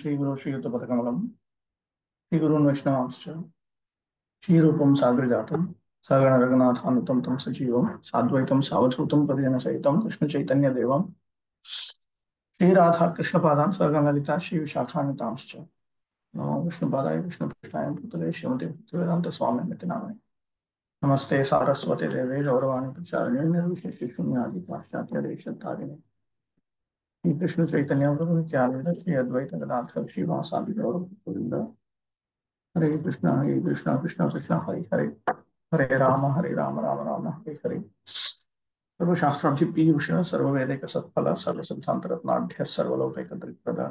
श्रीगुरु श्रीयुतपदकमलं श्रीगुरून् वैष्णवांश्च श्रीरूपं साग्रजातं सगणरघुनाथानुतं तं सजीवं साद्वैतं सावधूतं पदेन सहितं कृष्णचैतन्यदेवं श्रीराधा कृष्णपादान् सगणललिता श्रीविशाखान्वितांश्च नमो विष्णुपादाय कृष्णपृष्ठाय भूतले श्रीमते भक्तिवेदान्तस्वामिनिति नामिने नमस्ते सारस्वते देवे गौरवाणि प्रचारिणे निर्विशेषशून्यादि पाश्चात्यदेशतारिणे श्रीकृष्ण चैतन्य प्रभु नित्यानंद श्री अद्वैत गदाधर श्रीवासादि गौरभक्तवृंद हरे कृष्णा कृष्णा कृष्णा हरे हरे हरे राम राम राम हरे हरे सर्वशास्त्रांचि पीयूष सर्ववेदैक सत्फल सर्वसिद्धान्तरत्नाढ्य सर्वलौकैक त्रिप्रद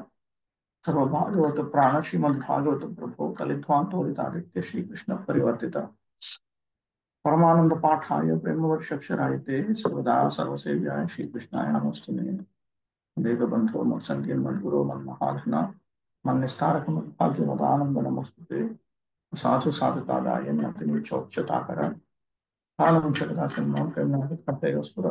सर्वभागवत प्राण श्रीमद्भागवत प्रभो कलिध्वान्तोदितादित्य श्रीकृष्ण परिवर्तित परमानंद पाठाय प्रेमवर्षक्षराय ते सर्वदा सर्वसेव्याय श्रीकृष्णाय नमोस्तुते देवबन्धो मत्सङ्गीन् मद्गुरो मन्महाधना मन्निस्तारक मद्भाग्यवदानन्द नमोस्तुते साधु साधुकादाय ज्ञातिनिचोच्यताकर कारणं जगदा शन्नो कर्णः स्फुर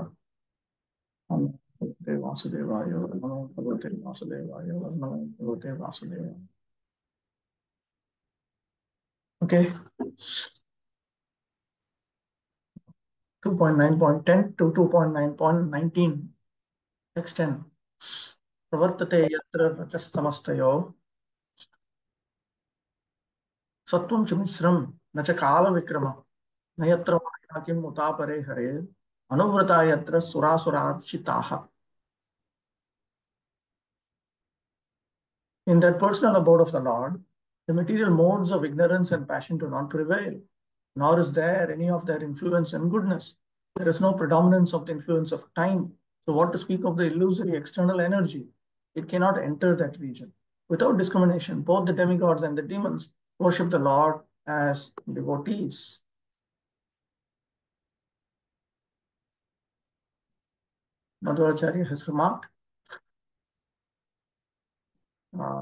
नमो भगवते वासुदेवाय नमो भगवते वासुदेवाय नमो भगवते वासुदेवाय ओके 2.9.10 to 2.9.19 text 10 प्रवर्तते यत्र रजस्तमस्तयो सत्वं च मिश्रं न च कालविक्रम न यत्र माया किं उतापरे हरे अनुव्रता यत्र सुरासुरार्चिताः. In that personal abode of the Lord, the material modes of ignorance and passion do not prevail, nor is there any of their influence and goodness. There is no predominance of the influence of time. So what to speak of the illusory external energy? It cannot enter that region. Without discrimination, both the demigods and the demons worship the Lord as devotees. Madhvacharya has remarked, uh,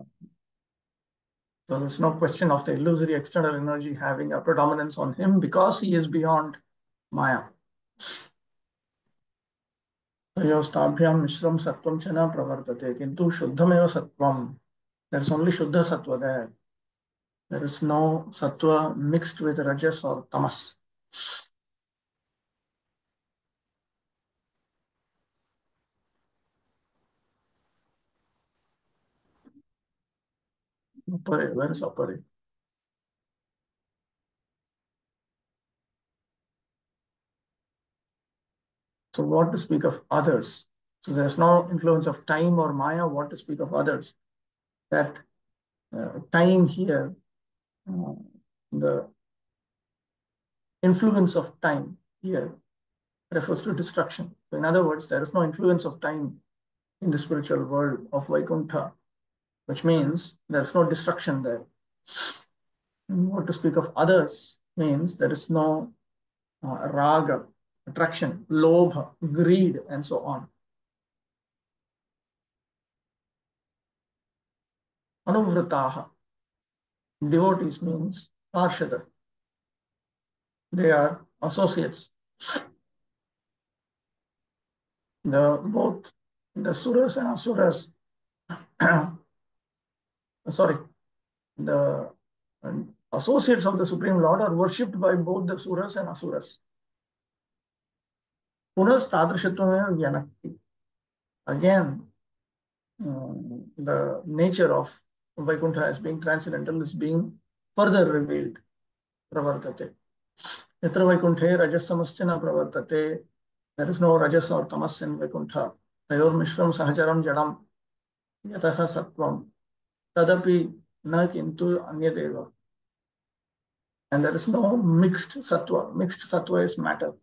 so there's no question of the illusory external energy having a predominance on him because he is beyond Maya. Yostabhyam Mishram Sattvam Chana Pravartate. Kintu Shuddhameva Sattvam. There's only Shuddha Sattva there. There is no Sattva mixed with Rajas or Tamas. Appare, where is Appare? So what to speak of others? So there's no influence of time or Maya. What to speak of others? That time here, the influence of time here refers to destruction. So in other words, there is no influence of time in the spiritual world of Vaikuntha, which means there's no destruction there. And what to speak of others means there is no raga, attraction, lobha, greed, and so on. Anuvrataha, devotees means parshada. They are associates. Both the suras and asuras, sorry, the associates of the Supreme Lord are worshipped by both the suras and asuras. Punas tadrishatvam vyanakti. Again, the nature of Vaikuntha as being transcendental is being further revealed. Pravartate. Yatra Vaikunthe rajasamasya pravartate. There is no rajas or tamas in Vaikuntha. Tayor mishram sahajaram jadam yataha sattvam tadapi na kintu anyadeva. And there is no mixed sattva. Mixed sattva is matter.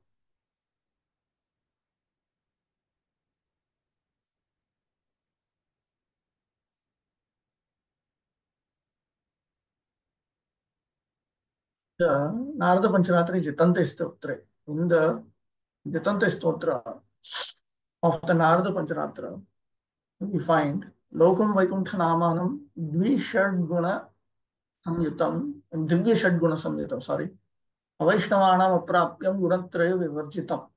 The Narada Pancharatri Jitante Stotra. In the Jitante Stotra of the Narada Pancharatra, we find Lokam Vaikuntha Namanam Dvishad Samyutam, Divya Shadguna Samyutam, sorry. Avaishnavanam Aprapyam Gunatraya Vivarjitam.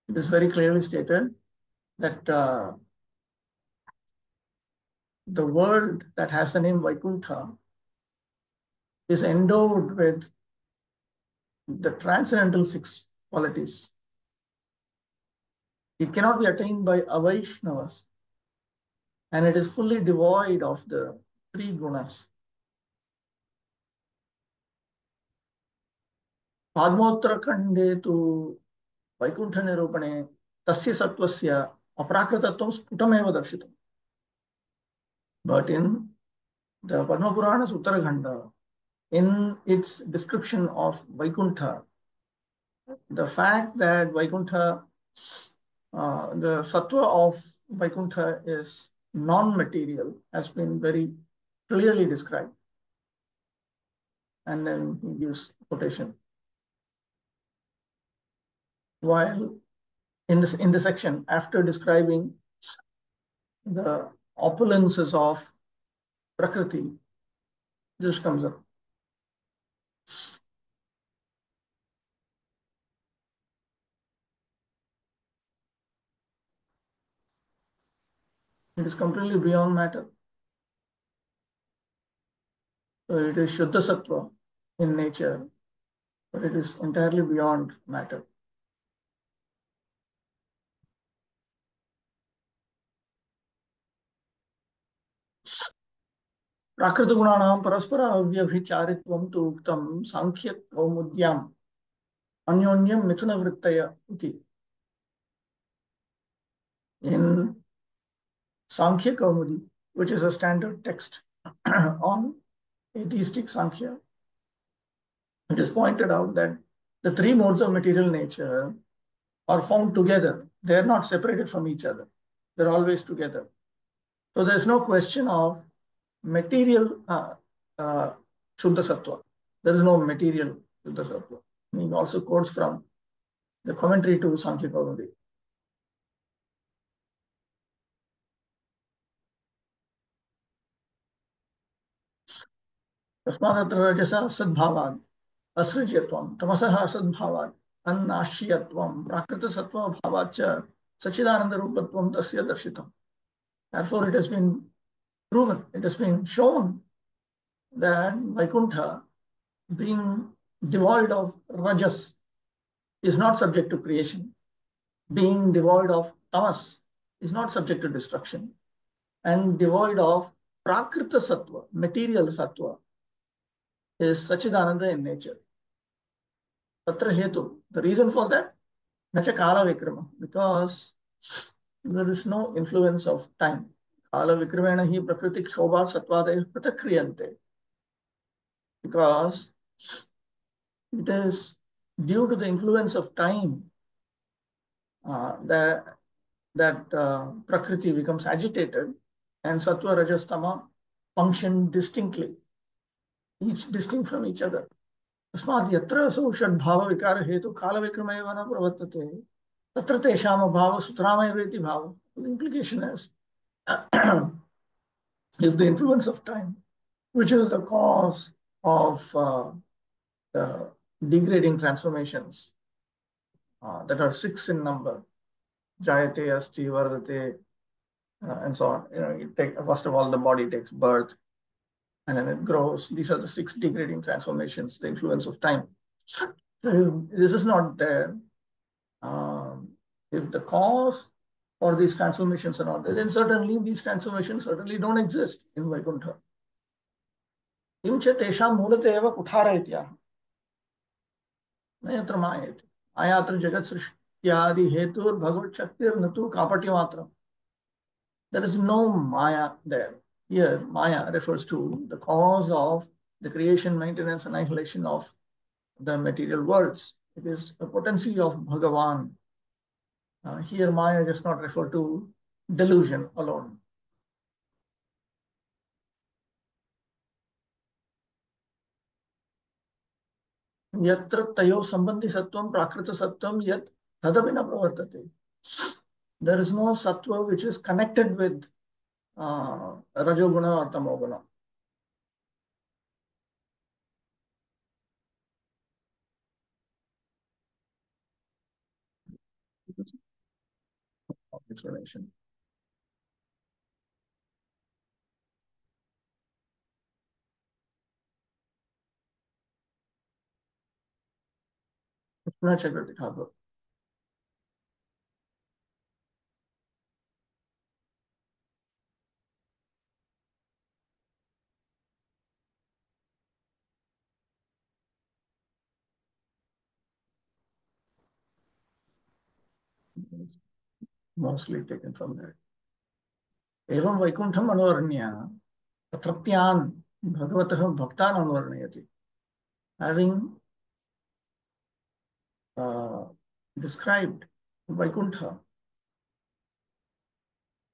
It is very clearly stated that the world that has the name Vaikuntha is endowed with the transcendental six qualities. It cannot be attained by Avaishnavas, and it is fully devoid of the three gunas. Padmottrakande tu Vaikuntha nirupane tasya sattvasya aprakritattvam sputameva darshitam. But in the Padma Purana's Uttarakhanda, in its description of Vaikuntha, the fact that Vaikuntha, the sattva of Vaikuntha is non-material has been very clearly described. And then he gives quotation. While in the section, after describing the opulences of Prakriti, this comes up. It is completely beyond matter. So it is Shuddha Sattva in nature, but it is entirely beyond matter. प्राकृतगुणानां परस्पर अव्यभिचारित्वं तु उक्तं सांख्यकौमुद्याम् अन्योन्यं मिथुनवृत्तय इति. In Sankhya Kaumudi, which is a standard text on atheistic Sankhya, it is pointed out that the three modes of material nature are found together. They are not separated from each other. They're always together. So there's no question of material Shuddha Sattva. There is no material Shuddha Sattva. He also quotes from the commentary to Sankhya Kaumudi. तस्मात् रजसा असद्भावात् असृज्यत्वं तमसः असद्भावात् अन्नाश्यत्वं प्राकृतसत्त्वभावात् च सच्चिदानन्दरूपत्वं तस्य दर्शितम्. Therefore, it has been proven, it has been shown that Vaikuntha, being devoid of rajas, is not subject to creation. Being devoid of tamas is not subject to destruction. And devoid of prakrita sattva, material sattva, is Sachidananda in nature. Tatra hetu. The reason for that, nacha kala vikrama, because there is no influence of time. Kala vikramena hi prakriti kshobha satvadaya pratakriyante. Because it is due to the influence of time that prakriti becomes agitated and sattva rajas tama function distinctly, each distinct from each other. तस्मात् यत्र असौ षड्भाव विकार हेतु काल विक्रम एव न प्रवर्तते तत्र तेषाम भाव सुतरामेवेति भाव. The implication is if the influence of time, which is the cause of the degrading transformations that are six in number, jayate, asti, vardate, and so on. You take, first of all, the body takes birth, and then it grows. These are the six degrading transformations, the influence of time. So this is not there. If the cause for these transformations are not there, then certainly these transformations certainly don't exist in Vaikuntha. Kimcha tesham mulate eva kuthara itya. Nayatra mayati. Ayatra jagat srishyadi hetur bhagavad shaktir natu kapatya matra. There is no maya there. Here, maya refers to the cause of the creation, maintenance, annihilation of the material worlds. It is a potency of Bhagavan. Here, maya does not refer to delusion alone. Yatra tayo sambandhi sattvam prakrita sattvam yat tadapi na pravartate. There is no sattva which is connected with rajoguna or tamoguna. Explanation. No, Chakravarti Thakur. Mostly taken from there. एवं वैकुंठम अनुवर्ण्य तत्रत्यान् भगवतः भक्तान् अनुवर्णयति. Having described Vaikuntha,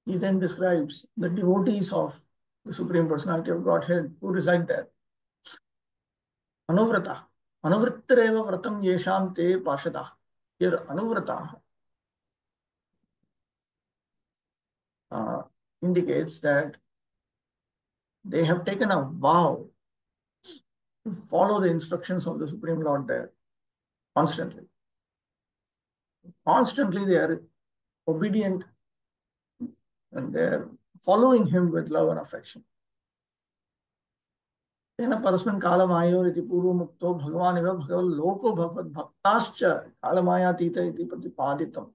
he then describes the devotees of the Supreme Personality of Godhead who reside there. Anuvrata. Anuvrittareva vratam yesham te pashada. Here, anuvrata indicates that they have taken a vow to follow the instructions of the Supreme Lord there constantly. Constantly, they are obedient and they are following him with love and affection. तेन परस्मिन् कालमायोर इति पूर्वमुक्तो भगवान् इव भगवल्लोको भगवद्भक्ताश्च कालमायातीत इति प्रतिपादितम्.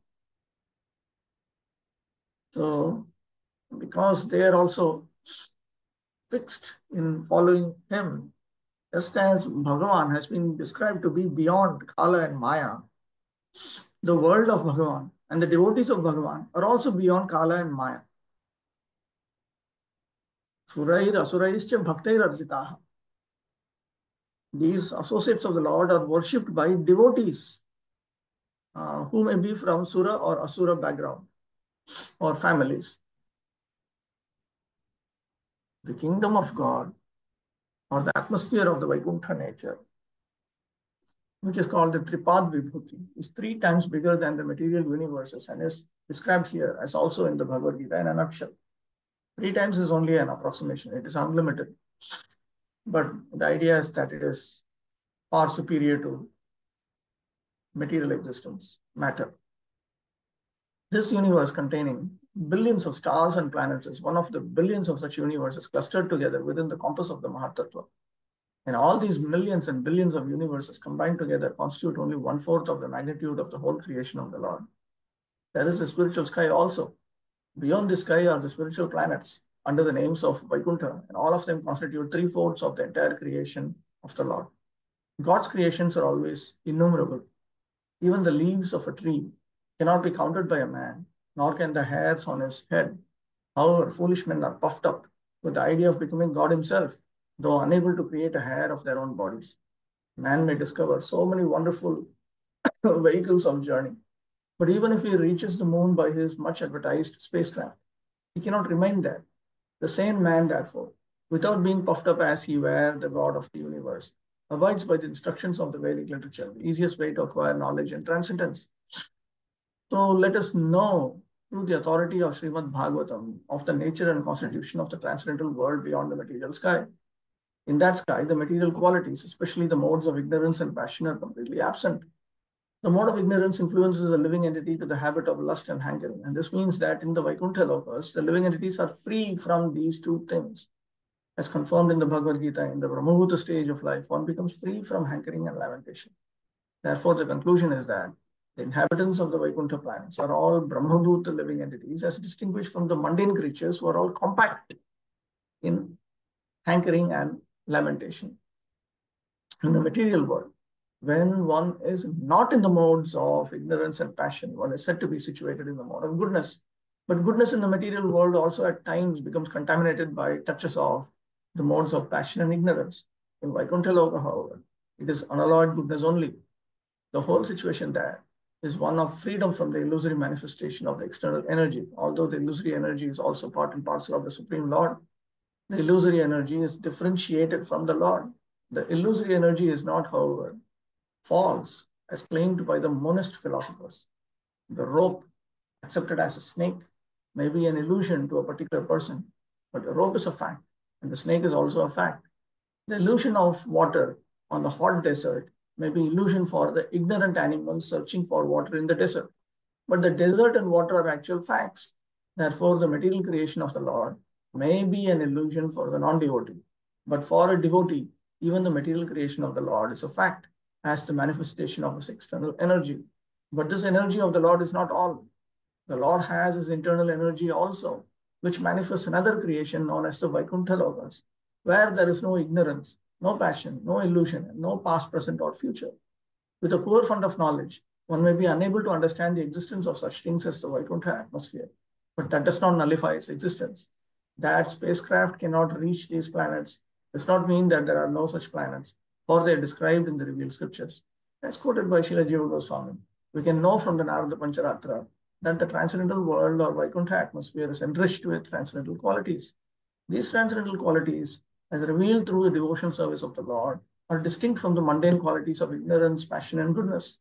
So, because they are also fixed in following him, just as Bhagavan has been described to be beyond Kala and Maya, the world of Bhagavan and the devotees of Bhagavan are also beyond Kala and Maya. Surair asuraischa bhaktair arjitaha. These associates of the Lord are worshipped by devotees who may be from Sura or Asura background or families. The kingdom of God or the atmosphere of the Vaikuntha nature, which is called the Tripad Vibhuti, is 3 times bigger than the material universes and is described here as also in the Bhagavad Gita in a nutshell. 3 times is only an approximation, it is unlimited. But the idea is that it is far superior to material existence, matter. This universe containing billions of stars and planets is one of the billions of such universes clustered together within the compass of the Mahatattva. And all these millions and billions of universes combined together constitute only 1/4 of the magnitude of the whole creation of the Lord. There is the spiritual sky also. Beyond the sky are the spiritual planets under the names of Vaikuntha, and all of them constitute 3/4 of the entire creation of the Lord. God's creations are always innumerable. Even the leaves of a tree cannot be counted by a man, nor can the hairs on his head. However, foolish men are puffed up with the idea of becoming God himself, though unable to create a hair of their own bodies. Man may discover so many wonderful vehicles of journey, but even if he reaches the moon by his much advertised spacecraft, he cannot remain there. The same man, therefore, without being puffed up as he were the God of the universe, abides by the instructions of the Vedic literature, the easiest way to acquire knowledge and transcendence. So let us know through the authority of Srimad Bhagavatam of the nature and constitution of the transcendental world beyond the material sky. In that sky, the material qualities, especially the modes of ignorance and passion, are completely absent. The mode of ignorance influences a living entity to the habit of lust and hankering. And this means that in the Vaikuntha lokas, the living entities are free from these 2 things. As confirmed in the Bhagavad Gita, in the Brahmabhuta stage of life, one becomes free from hankering and lamentation. Therefore, the conclusion is that the inhabitants of the Vaikuntha planets are all Brahmabhuta living entities, as distinguished from the mundane creatures who are all compact in hankering and lamentation. In the material world, when one is not in the modes of ignorance and passion, one is said to be situated in the mode of goodness. But goodness in the material world also at times becomes contaminated by touches of the modes of passion and ignorance. In Vaikuntha Loka, however, it is unalloyed goodness only. The whole situation there is one of freedom from the illusory manifestation of the external energy. Although the illusory energy is also part and parcel of the Supreme Lord, the illusory energy is differentiated from the Lord. The illusory energy is not, however, false, as claimed by the monist philosophers. The rope, accepted as a snake, may be an illusion to a particular person, but the rope is a fact, and the snake is also a fact. The illusion of water on the hot desert may be illusion for the ignorant animals searching for water in the desert. But the desert and water are actual facts. Therefore, the material creation of the Lord may be an illusion for the non-devotee. But for a devotee, even the material creation of the Lord is a fact. as the manifestation of his external energy. But this energy of the Lord is not all. The Lord has his internal energy also, which manifests another creation known as the Vaikuntha Lokas, where there is no ignorance, no passion, no illusion, and no past, present, or future. With a poor fund of knowledge, one may be unable to understand the existence of such things as the Vaikuntha atmosphere, but that does not nullify its existence. That spacecraft cannot reach these planets does not mean that there are no such planets, for they are described in the revealed scriptures. As quoted by Srila Jiva Goswami, we can know from the Narada Pancharatra that the transcendental world or Vaikuntha atmosphere is enriched with transcendental qualities. These transcendental qualities, as revealed through the devotional service of the Lord, are distinct from the mundane qualities of ignorance, passion, and goodness.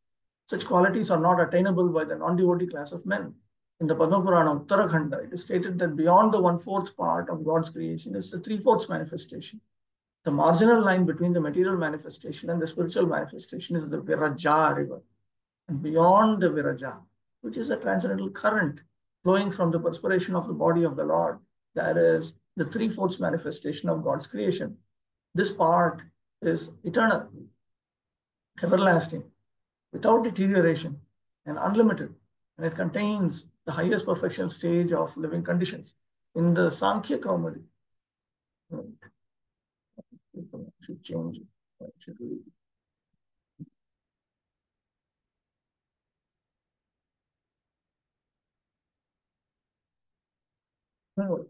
Such qualities are not attainable by the non-devotee class of men. In the Padma Purana Uttarakhanda, it is stated that beyond the one-fourth part of God's creation is the three-fourths manifestation. The marginal line between the material manifestation and the spiritual manifestation is the Viraja river. And beyond the Viraja, which is a transcendental current flowing from the perspiration of the body of the Lord, there is the three-fourths manifestation of God's creation. This part is eternal, everlasting, without deterioration, and unlimited. And it contains the highest perfection stage of living conditions. In the Sankhya Kaumari, I should change it. I should read it. No, it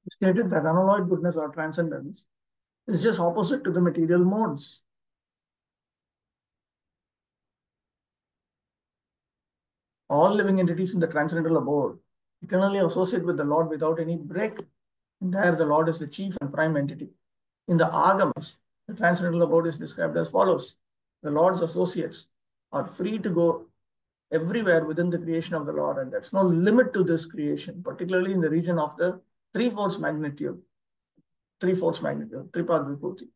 stated that unalloyed goodness or transcendence is just opposite to the material modes. All living entities in the transcendental abode eternally associate with the Lord without any break. There, the Lord is the chief and prime entity. In the Agamas, the transcendental abode is described as follows. The Lord's associates are free to go everywhere within the creation of the Lord, and there's no limit to this creation, particularly in the region of the three-fourths magnitude, Tripad Vibhuti.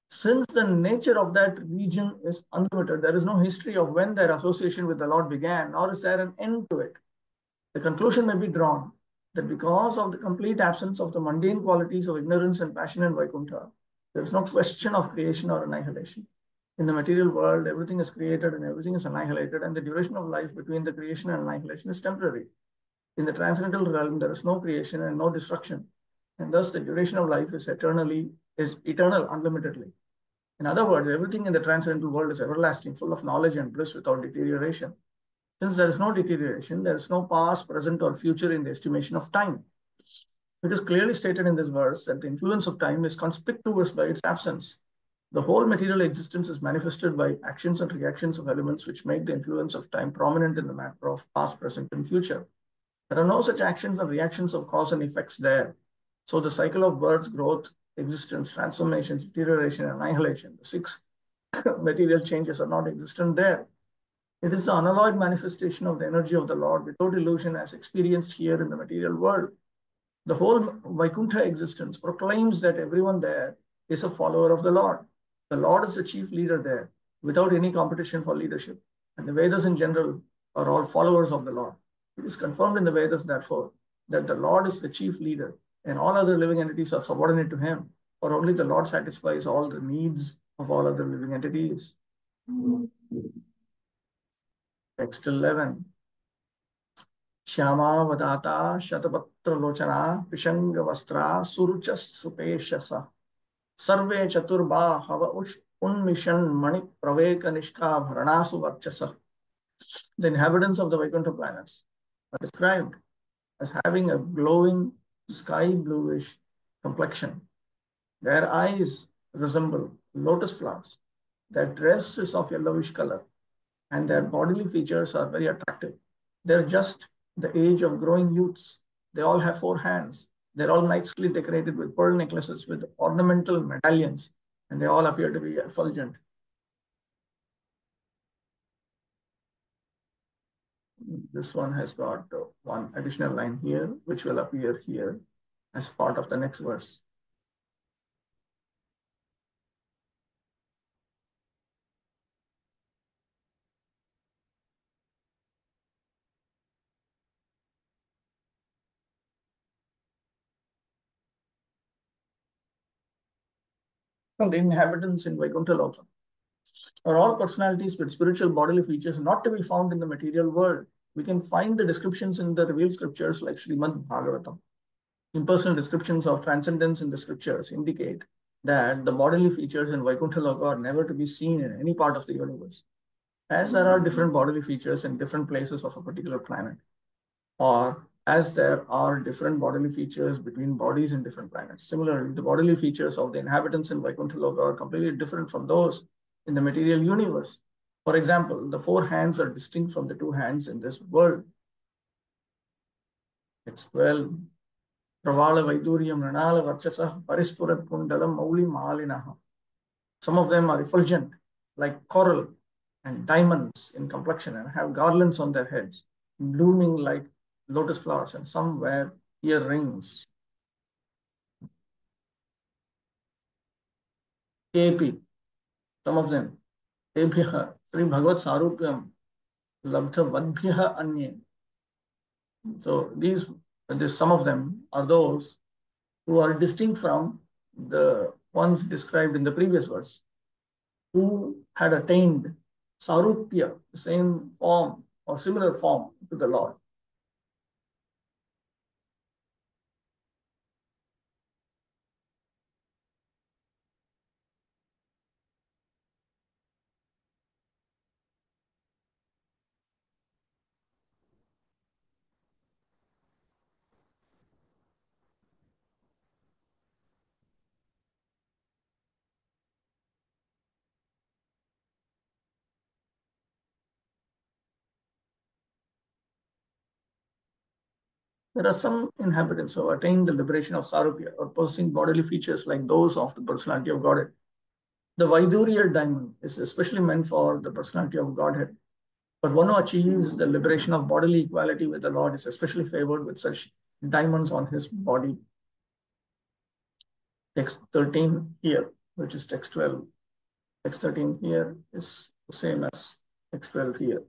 Since the nature of that region is unlimited, there is no history of when their association with the Lord began, nor is there an end to it. The conclusion may be drawn that because of the complete absence of the mundane qualities of ignorance and passion in Vaikuntha, there is no question of creation or annihilation. In the material world, everything is created and everything is annihilated, and the duration of life between the creation and annihilation is temporary. In the transcendental realm, there is no creation and no destruction, and thus the duration of life is eternal, unlimitedly. In other words, everything in the transcendental world is everlasting, full of knowledge and bliss without deterioration. Since there is no deterioration, there is no past, present, or future in the estimation of time. It is clearly stated in this verse that the influence of time is conspicuous by its absence. The whole material existence is manifested by actions and reactions of elements which make the influence of time prominent in the matter of past, present, and future. There are no such actions and reactions of cause and effects there. So the cycle of birth, growth, existence, transformation, deterioration, annihilation, the six material changes are not existent there. It is the unalloyed manifestation of the energy of the Lord without illusion as experienced here in the material world. The whole Vaikuntha existence proclaims that everyone there is a follower of the Lord. The Lord is the chief leader there without any competition for leadership. And the Vedas in general are all followers of the Lord. It is confirmed in the Vedas, therefore, that the Lord is the chief leader and all other living entities are subordinate to him, for only the Lord satisfies all the needs of all other living entities. Text 11. Shyama vadata shatapatra lochana pishanga vastra surucha supeshasa sarve chaturba hava unmishan mani praveka nishka bharanasu varchasa. The inhabitants of the Vaikuntha planets are described as having a glowing sky bluish complexion. Their eyes resemble lotus flowers. Their dress is of yellowish color, and their bodily features are very attractive. They're just the age of growing youths. They all have four hands. They're all nicely decorated with pearl necklaces with ornamental medallions, and they all appear to be effulgent. This one has got one additional line here, which will appear here as part of the next verse. and the inhabitants in Vaikuntha Loka are all personalities with spiritual bodily features not to be found in the material world. We can find the descriptions in the revealed scriptures like Srimad Bhagavatam. Impersonal descriptions of transcendence in the scriptures indicate that the bodily features in Vaikuntha Loka are never to be seen in any part of the universe, as there are different bodily features in different places of a particular planet, or as there are different bodily features between bodies in different planets. Similarly, the bodily features of the inhabitants in Vaikuntha Loka are completely different from those in the material universe. For example, the four hands are distinct from the two hands in this world. It's 12. Pravala Vaidurya Mranala Varchasa Parispurat Kundalam Mauli Malinaha. Some of them are effulgent, like coral and diamonds in complexion, and have garlands on their heads, blooming like lotus flowers, and some wear earrings. AP, some of them. Tebhyaha Sri Bhagavad Sarupyam Labdha Vadbhyaha Anye. So some of them are those who are distinct from the ones described in the previous verse, who had attained Sarupya, the same form or similar form to the Lord. There are some inhabitants who have attained the liberation of Sarupya or possessing bodily features like those of the personality of Godhead. The Vaidurya diamond is especially meant for the personality of Godhead. But one who achieves the liberation of bodily equality with the Lord is especially favored with such diamonds on his body. Text 13 here, which is text 12. Text 13 here is the same as text 12 here.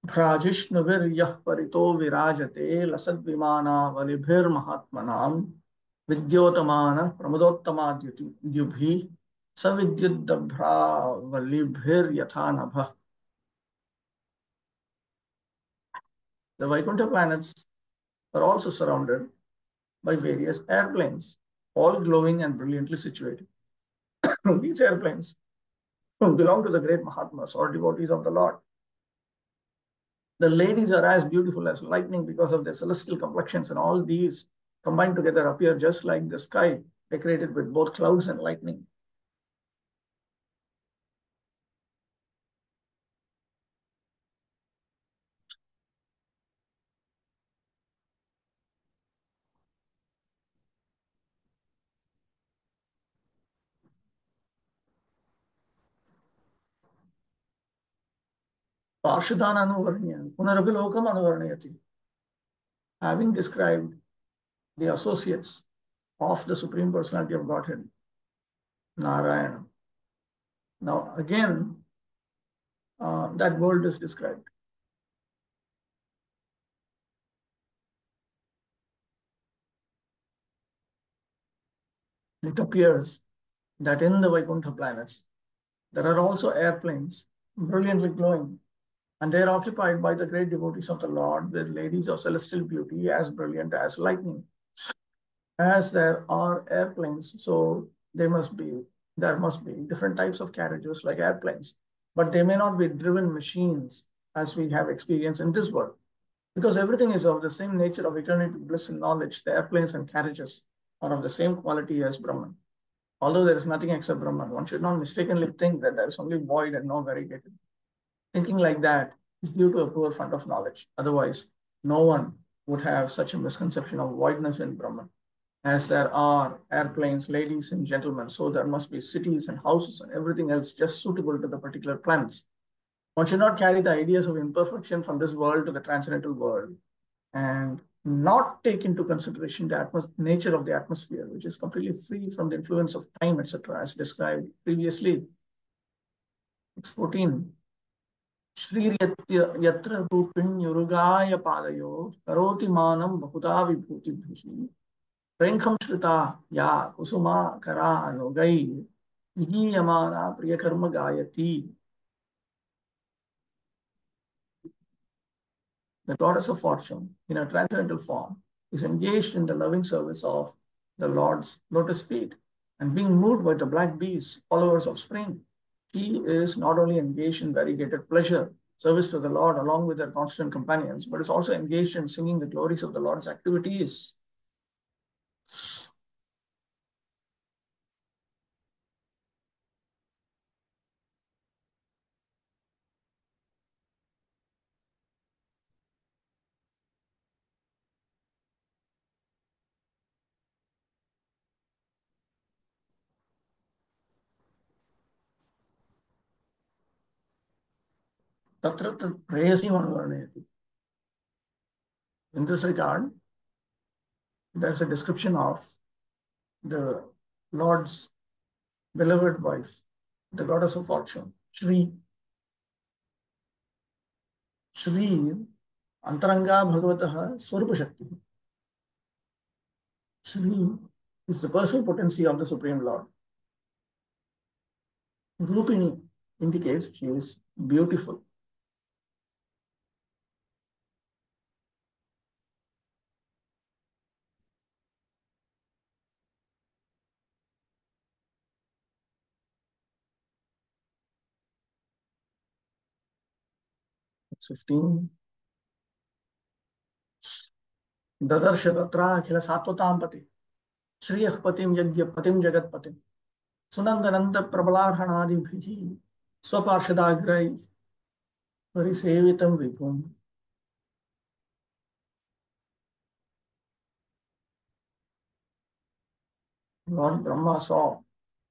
भ्राजिष्णुभिर्यः परितो विराजते लसद्विमानावलिभिर्महात्मनां विद्योतमानः प्रमदोत्तमाद्युभिः सविद्युद्दभ्रावलिभिर्यथा नभः. The Vaikuntha planets are also surrounded by various airplanes, all glowing and brilliantly situated. These airplanes belong to the great Mahatmas or devotees of the Lord. The ladies are as beautiful as lightning because of their celestial complexions, and all these combined together appear just like the sky, decorated with both clouds and lightning. Parshadana Anuvarniya, Punarabhilokam Anuvarnayati. Having described the associates of the Supreme Personality of Godhead, Narayana. Now again, that world is described. It appears that in the Vaikuntha planets, there are also airplanes brilliantly glowing, and they are occupied by the great devotees of the Lord with ladies of celestial beauty as brilliant as lightning. As there are airplanes, so there must be different types of carriages like airplanes, but they may not be driven machines as we have experienced in this world. Because everything is of the same nature of eternity, bliss, and knowledge, the airplanes and carriages are of the same quality as Brahman. Although there is nothing except Brahman, one should not mistakenly think that there is only void and no variegated. Thinking like that is due to a poor fund of knowledge. Otherwise, no one would have such a misconception of voidness in Brahman. As there are airplanes, ladies and gentlemen, so there must be cities and houses and everything else just suitable to the particular planets. One should not carry the ideas of imperfection from this world to the transcendental world and not take into consideration the nature of the atmosphere, which is completely free from the influence of time, etc., as described previously. 14. Shri yatra rupinyurugaya padayo karoti manam bahuda vibhuti bhihi प्रेंखम श्रुता या कुसुमा करा अनुगै विगीयमाना प्रियकर्म गायती. The goddess of fortune, in a transcendental form, is engaged in the loving service of the Lord's lotus feet and being moved by the black bees, followers of spring. She is not only engaged in variegated pleasure, service to the Lord along with her constant companions, but is also engaged in singing the glories of the Lord's activities. तत्र प्रेयसी अनुवर्णयति. In this regard, there's a description of the Lord's beloved wife, the goddess of fortune, Shri. Shri Antaranga Bhagavataha Swarupa Shakti. Shri is the personal potency of the Supreme Lord. Rupini indicates she is beautiful. It's 15. ददर्श तत्र अखिल सात्वतां पति श्रियः पतिं यज्ञ पतिं जगत्पतिं सुनंदनंद प्रबलार्हणादिभिः स्वपार्षदाग्रैः परिसेवितं विभुम्. Lord Brahma saw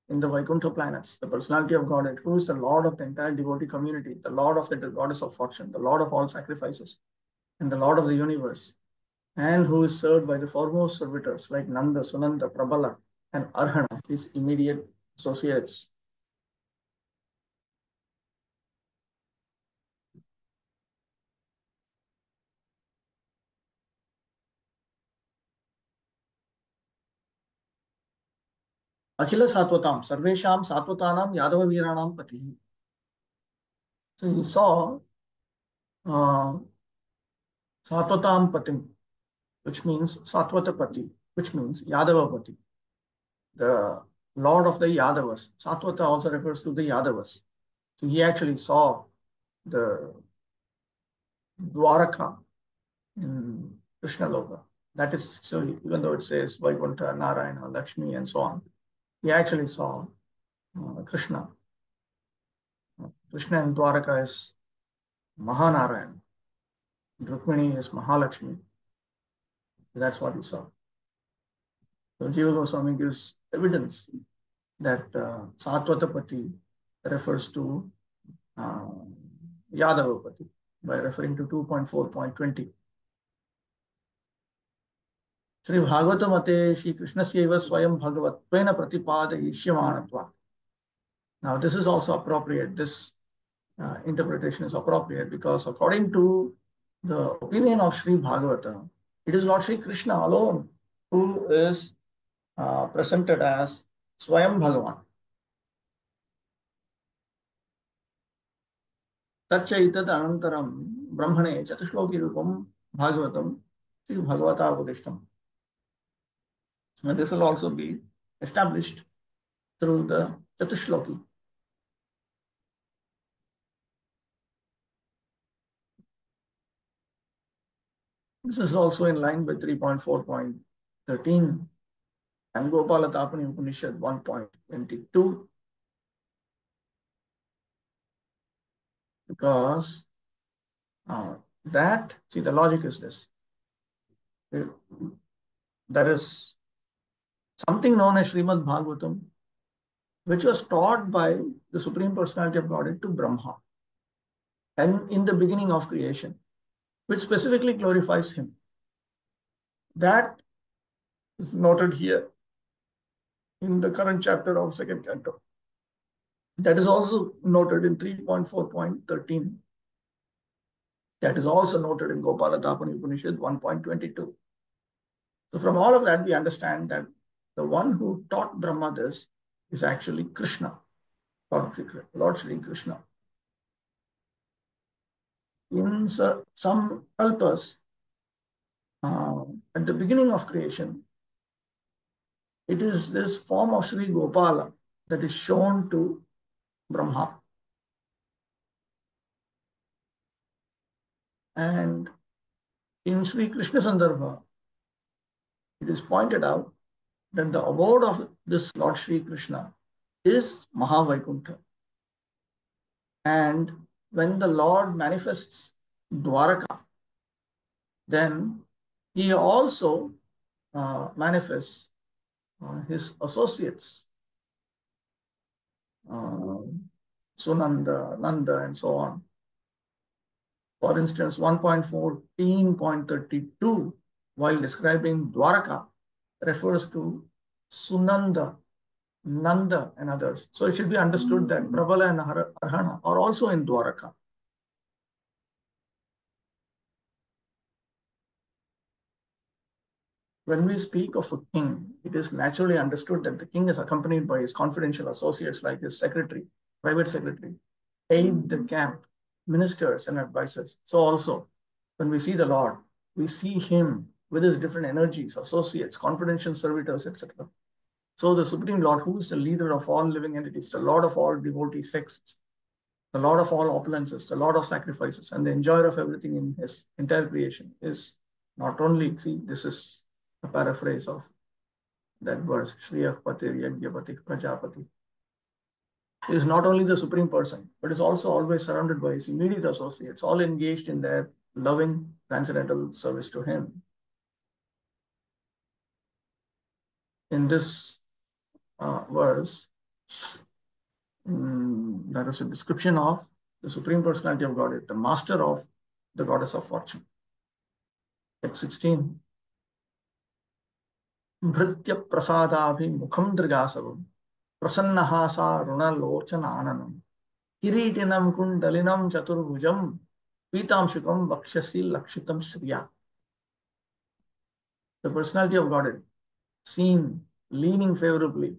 in the Vaikuntha planets the personality of Godhead, who is the Lord of the entire devotee community, the Lord of the goddess of fortune, the Lord of all sacrifices, and the Lord of the universe, and who is served by the foremost servitors like Nanda, Sunanda, Prabala, and Arhana, his immediate associates. Akhila Satwatam, Sarvesham Satwatanam Yadava Viranam Pati. So he saw uh, Satwatam Patim, which means Satwatapati, which means Yadavapati, the Lord of the Yadavas. Satwata also refers to the Yadavas. So he actually saw the Dwaraka in Krishna Loka. That is, so even though it says Vaikuntha, Narayana, Lakshmi, and so on, he actually saw Krishna. Krishna in Dwaraka is Mahanarayan. Rukmini is Mahalakshmi. That's what he saw. So Jiva Goswami gives evidence that Satvatapati refers to uh, Yadavapati by referring to 2.4.20. Sri Bhagavata Mate Shri Krishna Seva Swayam Bhagavattvena Pratipadayishyamanatva. Now this is also appropriate. This interpretation is appropriate because according to the opinion of Sri Bhagavata, it is Lord Sri Krishna alone who is presented as Swayam Bhagavan. Tachaitat Anantaram Brahmane Chatushloki Rupam Bhagavatam Sri Bhagavata Upadishtam. And this will also be established through the Chatushloki. This is also in line with 3.4.13 and Gopala Tapani Upanishad 1.22. Because see, the logic is this. There is something known as Srimad Bhagavatam, which was taught by the Supreme Personality of Godhead to Brahma, and in the beginning of creation, which specifically glorifies him. That is noted here in the current chapter of second canto. That is also noted in 3.4.13. That is also noted in Gopala Tapani Upanishad 1.22. So from all of that, we understand that the one who taught Brahma this is actually Krishna, Lord Sri Krishna. In some kalpas, at the beginning of creation, it is this form of Sri Gopala that is shown to Brahma. And in Sri Krishna Sandarbha, it is pointed out that the abode of this Lord Sri Krishna is Mahavaikuntha. And when the Lord manifests Dwaraka, then he also manifests his associates, uh, Sunanda, Nanda, and so on. For instance, 1.14.32, while describing Dwaraka, refers to Sunanda, Nanda, and others. So it should be understood that Prabala and Arhana are also in Dwaraka. When we speak of a king, it is naturally understood that the king is accompanied by his confidential associates like his secretary, private secretary, aide de camp, ministers, and advisors. So also, when we see the Lord, we see him with his different energies, associates, confidential servitors, etc. So the Supreme Lord, who is the leader of all living entities, the Lord of all devotee sects, the Lord of all opulences, the Lord of sacrifices, and the enjoyer of everything in his entire creation, is not only, see, this is a paraphrase of that verse, Shriyah Patir Yagyapati Prajapati, is not only the Supreme Person, but is also always surrounded by his immediate associates, all engaged in their loving transcendental service to him. In this verse, there is a description of the Supreme Personality of Godhead, the master of the goddess of fortune. Text 16. Bhritya prasadabhimukham drigasavam prasannahasa runalochanaananam kiritinam kundalinam chaturbhujam pitamshukam vakshasi lakshitam shriya. The personality of Godhead, seen leaning favorably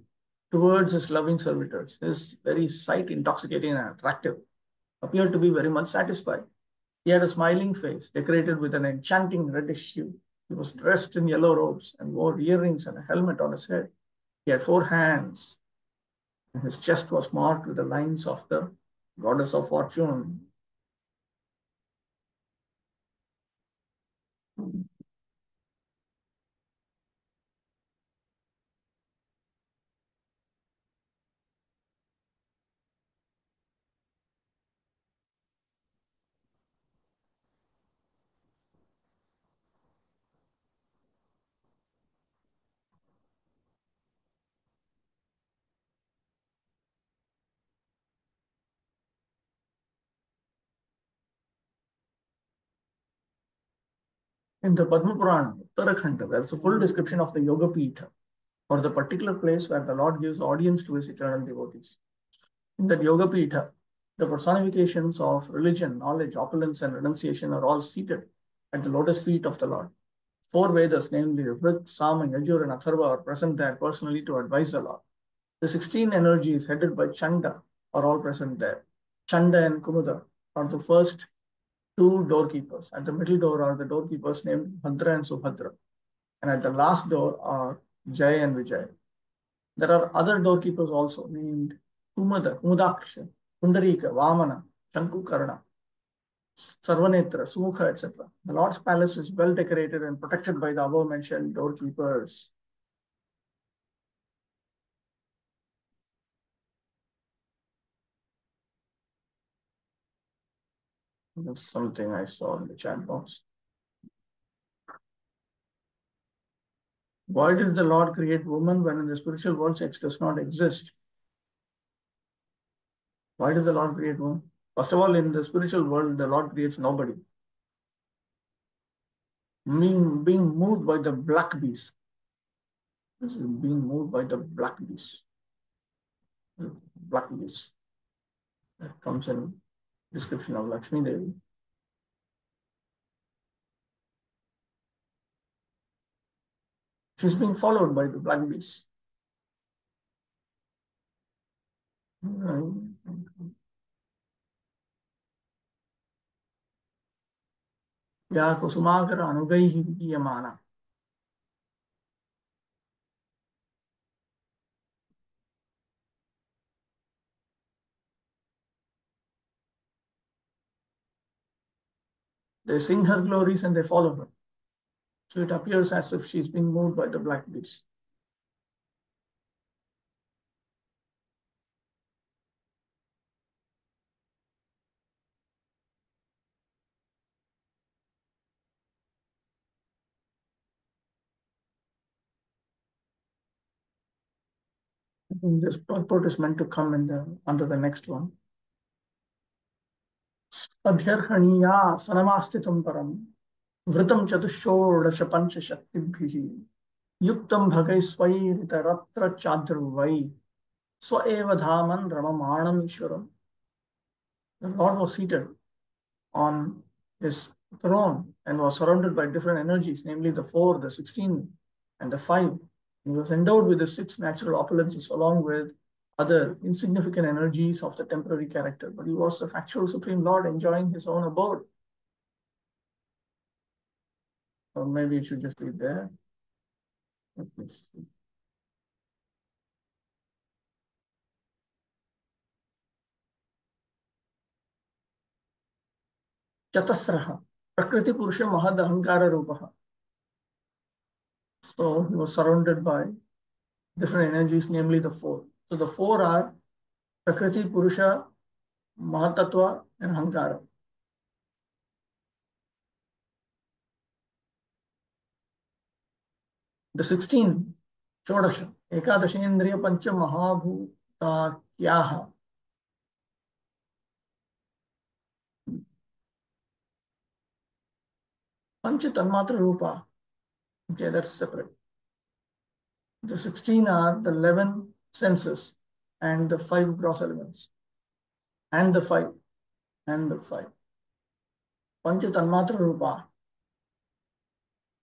towards his loving servitors, his very sight intoxicating and attractive, appeared to be very much satisfied. He had a smiling face, decorated with an enchanting reddish hue. He was dressed in yellow robes and wore earrings and a helmet on his head. He had 4 hands, and his chest was marked with the lines of the goddess of fortune. In the Padma Purana, Uttarakhanda, there is a full description of the Yoga Pitha, or the particular place where the Lord gives audience to his eternal devotees. In that Yoga Pitha, the personifications of religion, knowledge, opulence, and renunciation are all seated at the lotus feet of the Lord. 4 Vedas, namely Rig, Sama, Yajur, and Atharva, are present there personally to advise the Lord. The 16 energies headed by Chanda are all present there. Chanda and Kumuda are the first 2 doorkeepers. At the middle door are the doorkeepers named Bhadra and Subhadra. And at the last door are Jay and Vijay. There are other doorkeepers also named Kumada, Kumudaksha, Pundarika, Vamana, Shankukarna, Sarvanetra, Sumukha, etc. The Lord's palace is well decorated and protected by the above mentioned doorkeepers. That's something I saw in the chat box. Why did the Lord create woman when in the spiritual world sex does not exist? Why did the Lord create woman? First of all, in the spiritual world, the Lord creates nobody. Being moved by the black beast. This is being moved by the black beast. Black beast. That comes in description of Lakshmi Devi. She's being followed by the black beast. या Kusumakar अनुगैः विगीयमाना. They sing her glories and they follow her. So it appears as if she's being moved by the black beast. I think this purport is meant to come in under the next one. अध्यर्हणीया सनमास्तितं परं वृतं चतुष्षोडश पंचशक्तिभिः युक्तं भगैस्वैरितरत्र चाद्रुवै स्व एव धामन् रममाणम् ईश्वरम्. The Lord was seated on his throne and was surrounded by different energies, namely the 4, the 16, and the 5. He was endowed with the 6 natural opulences along with other insignificant energies of the temporary character. But he was the factual Supreme Lord enjoying his own abode. Or maybe it should just be there. चतस्रः प्रकृति पुरुष महद अहंकार रूपः. So he was surrounded by different energies, namely the 4. So the 4 are Prakriti, Purusha, Mahatattva, and Ahankara. The 16, Shodasha, Ekadashendriya Pancha Mahabhutakyaha. Pancha Tanmatra Rupa. Okay, that's separate. The 16 are the 11 senses and the 5 gross elements. And the 5. And the 5. Pancha Tanmatra Rupa.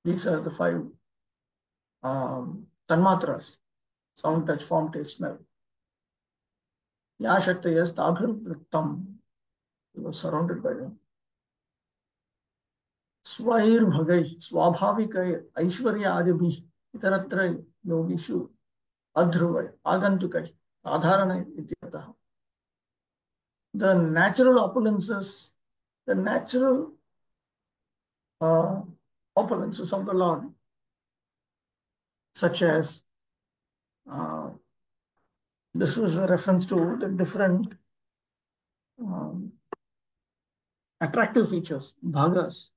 These are the 5 Tanmatras. Sound, touch, form, taste, smell. Ya Shaktayas Tabhir Vrittam. He was surrounded by them. Swair Bhagai, Swabhavikai, Aishwarya Adibhi, Itaratrai, Yogishu, Adhruvai, Agantukai, Adharanai, Ityataha. The natural opulences, the natural opulences of the Lord, such as this was a reference to the different attractive features, bhagas.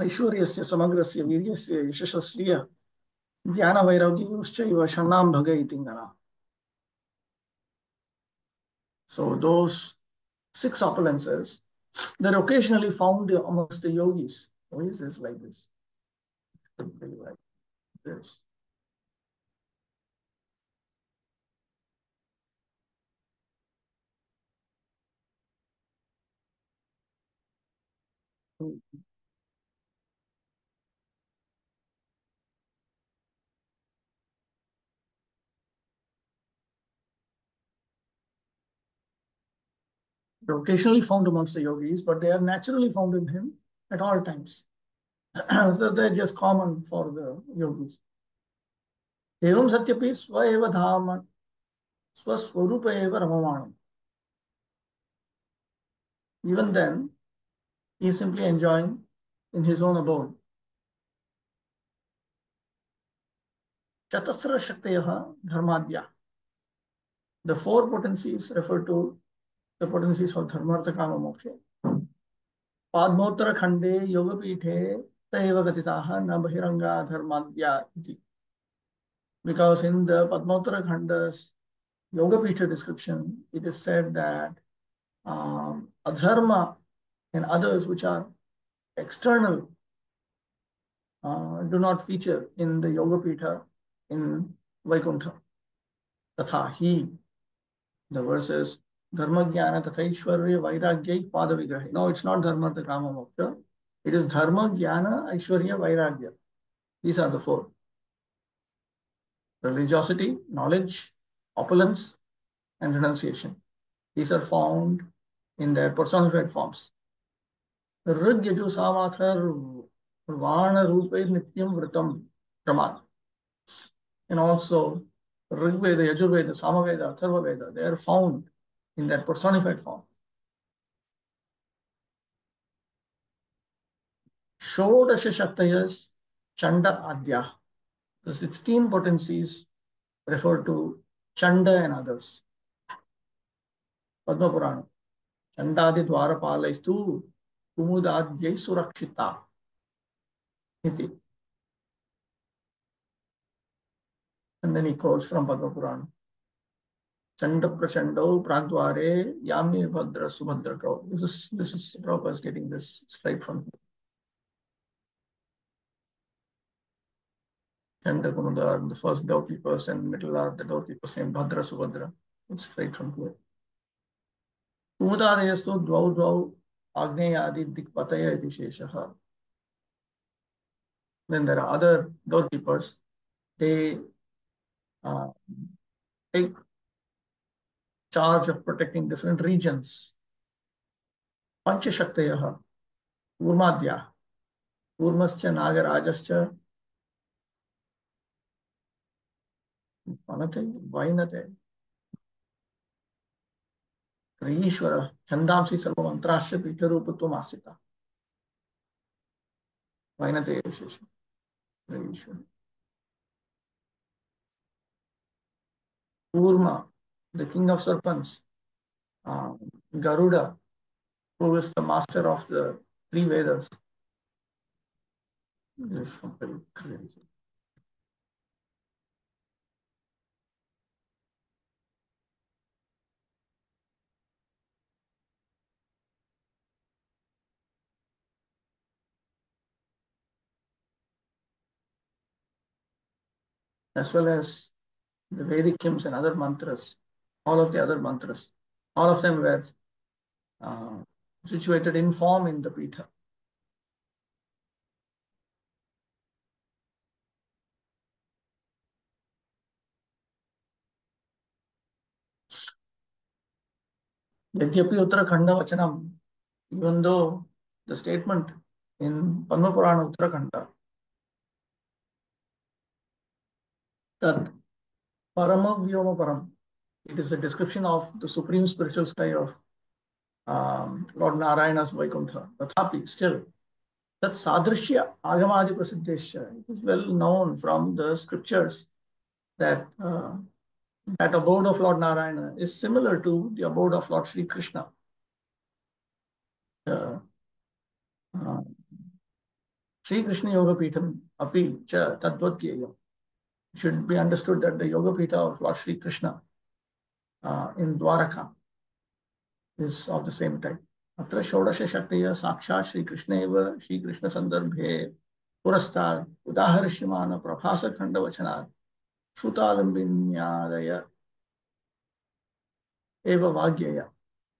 Aishwaryasya, Samagrasya, Viryasya, Yashasasya, Jnana Vairagyoschaiva, Shannam Bhaga Itingana. So those 6 opulences, they're occasionally found amongst the yogis. Why is this like this? Like this. They're occasionally found amongst the yogis, but they are naturally found in him at all times. So they're just common for the yogis. Evam satyapi swa eva dhama swaswarupa eva ramamanam. Even then, he is simply enjoying in his own abode. Chatasra Shaktayaha Dharmadya. The 4 potencies refer to the potencies of Dharmartha Kama Moksha. Padmottara Khande Yogapithe Taiva Gatitaha Na Bahiranga Dharmadya iti. Because in the Padmottara Khanda's Yogapitha description, it is said that adharma and others which are external do not feature in the Yogapitha in Vaikuntha. Tatha hi. The verse is Dharma Jnana Tatha Ishwarya Vairagyai Pada Vigrahi. No, it's not Dharmartha Kama Moksha. It is dharma, jnana, aishwarya, vairagya. These are the four. Religiosity, knowledge, opulence, and renunciation. These are found in their personified forms. Rig यजु सामाथर वाण रूपे नित्यम व्रतम प्रमाद. And also Rig Veda, Yajurveda, Samaveda, Atharva Veda, they are found in their personified form. Shodasha Shaktayas Chanda Adya. The 16 potencies refer to Chanda and others. Padma Purana. Chandadi Dwarapalaistu Kumudadyai Surakshita. Iti. And then he quotes from Padma Purana. Chanda Prachando Pragdware Yami Bhadra Subhadra. This is Prabhupada is getting this straight from here. Chanda Kumudar, the first doorkeepers, and middle are the doorkeepers named Bhadra Subhadra. It's straight from here. Kumudarayastu Dvau Dvau Agneyadi Dikpataya iti Sheshaha. Then there are other doorkeepers. They take charge of protecting different regions. Panchashaktayaha, Urmadya, Urmascha Nagarajascha, Vanate, Vainate, Krishwara, Chandamsi Sarvamantrasya Pitarupatum Asita. Vainate Vishesha, Krishwara. Urma, the king of serpents. Garuda, who is the master of the three Vedas. This is very crazy. As well as the Vedic hymns and other mantras, all of the other mantras, all of them were situated in form in the Pitha. Yadyapi Uttarakhanda Vachanam, even though the statement in Padma Purana Uttarakhanda that Parama Vyoma Param, it is a description of the supreme spiritual sky of Lord Narayana's Vaikuntha. Tathapi, still, that Sadrishya Agamadi Prasiddhesha, it is well known from the scriptures that that abode of Lord Narayana is similar to the abode of Lord Sri Krishna. Sri Krishna Yoga Pitham api cha tadvatyaya. Should be understood that the Yoga Pitha of Lord Sri Krishna in Dwaraka is of the same type. Atra Shodasha Shaktiya Sakshat Sri Krishna eva Sri Krishna Sandarbhe Purastar Udaharishimana Prabhasa Khanda Vachanat Shrutalambhinyadaya Eva Vagyaya.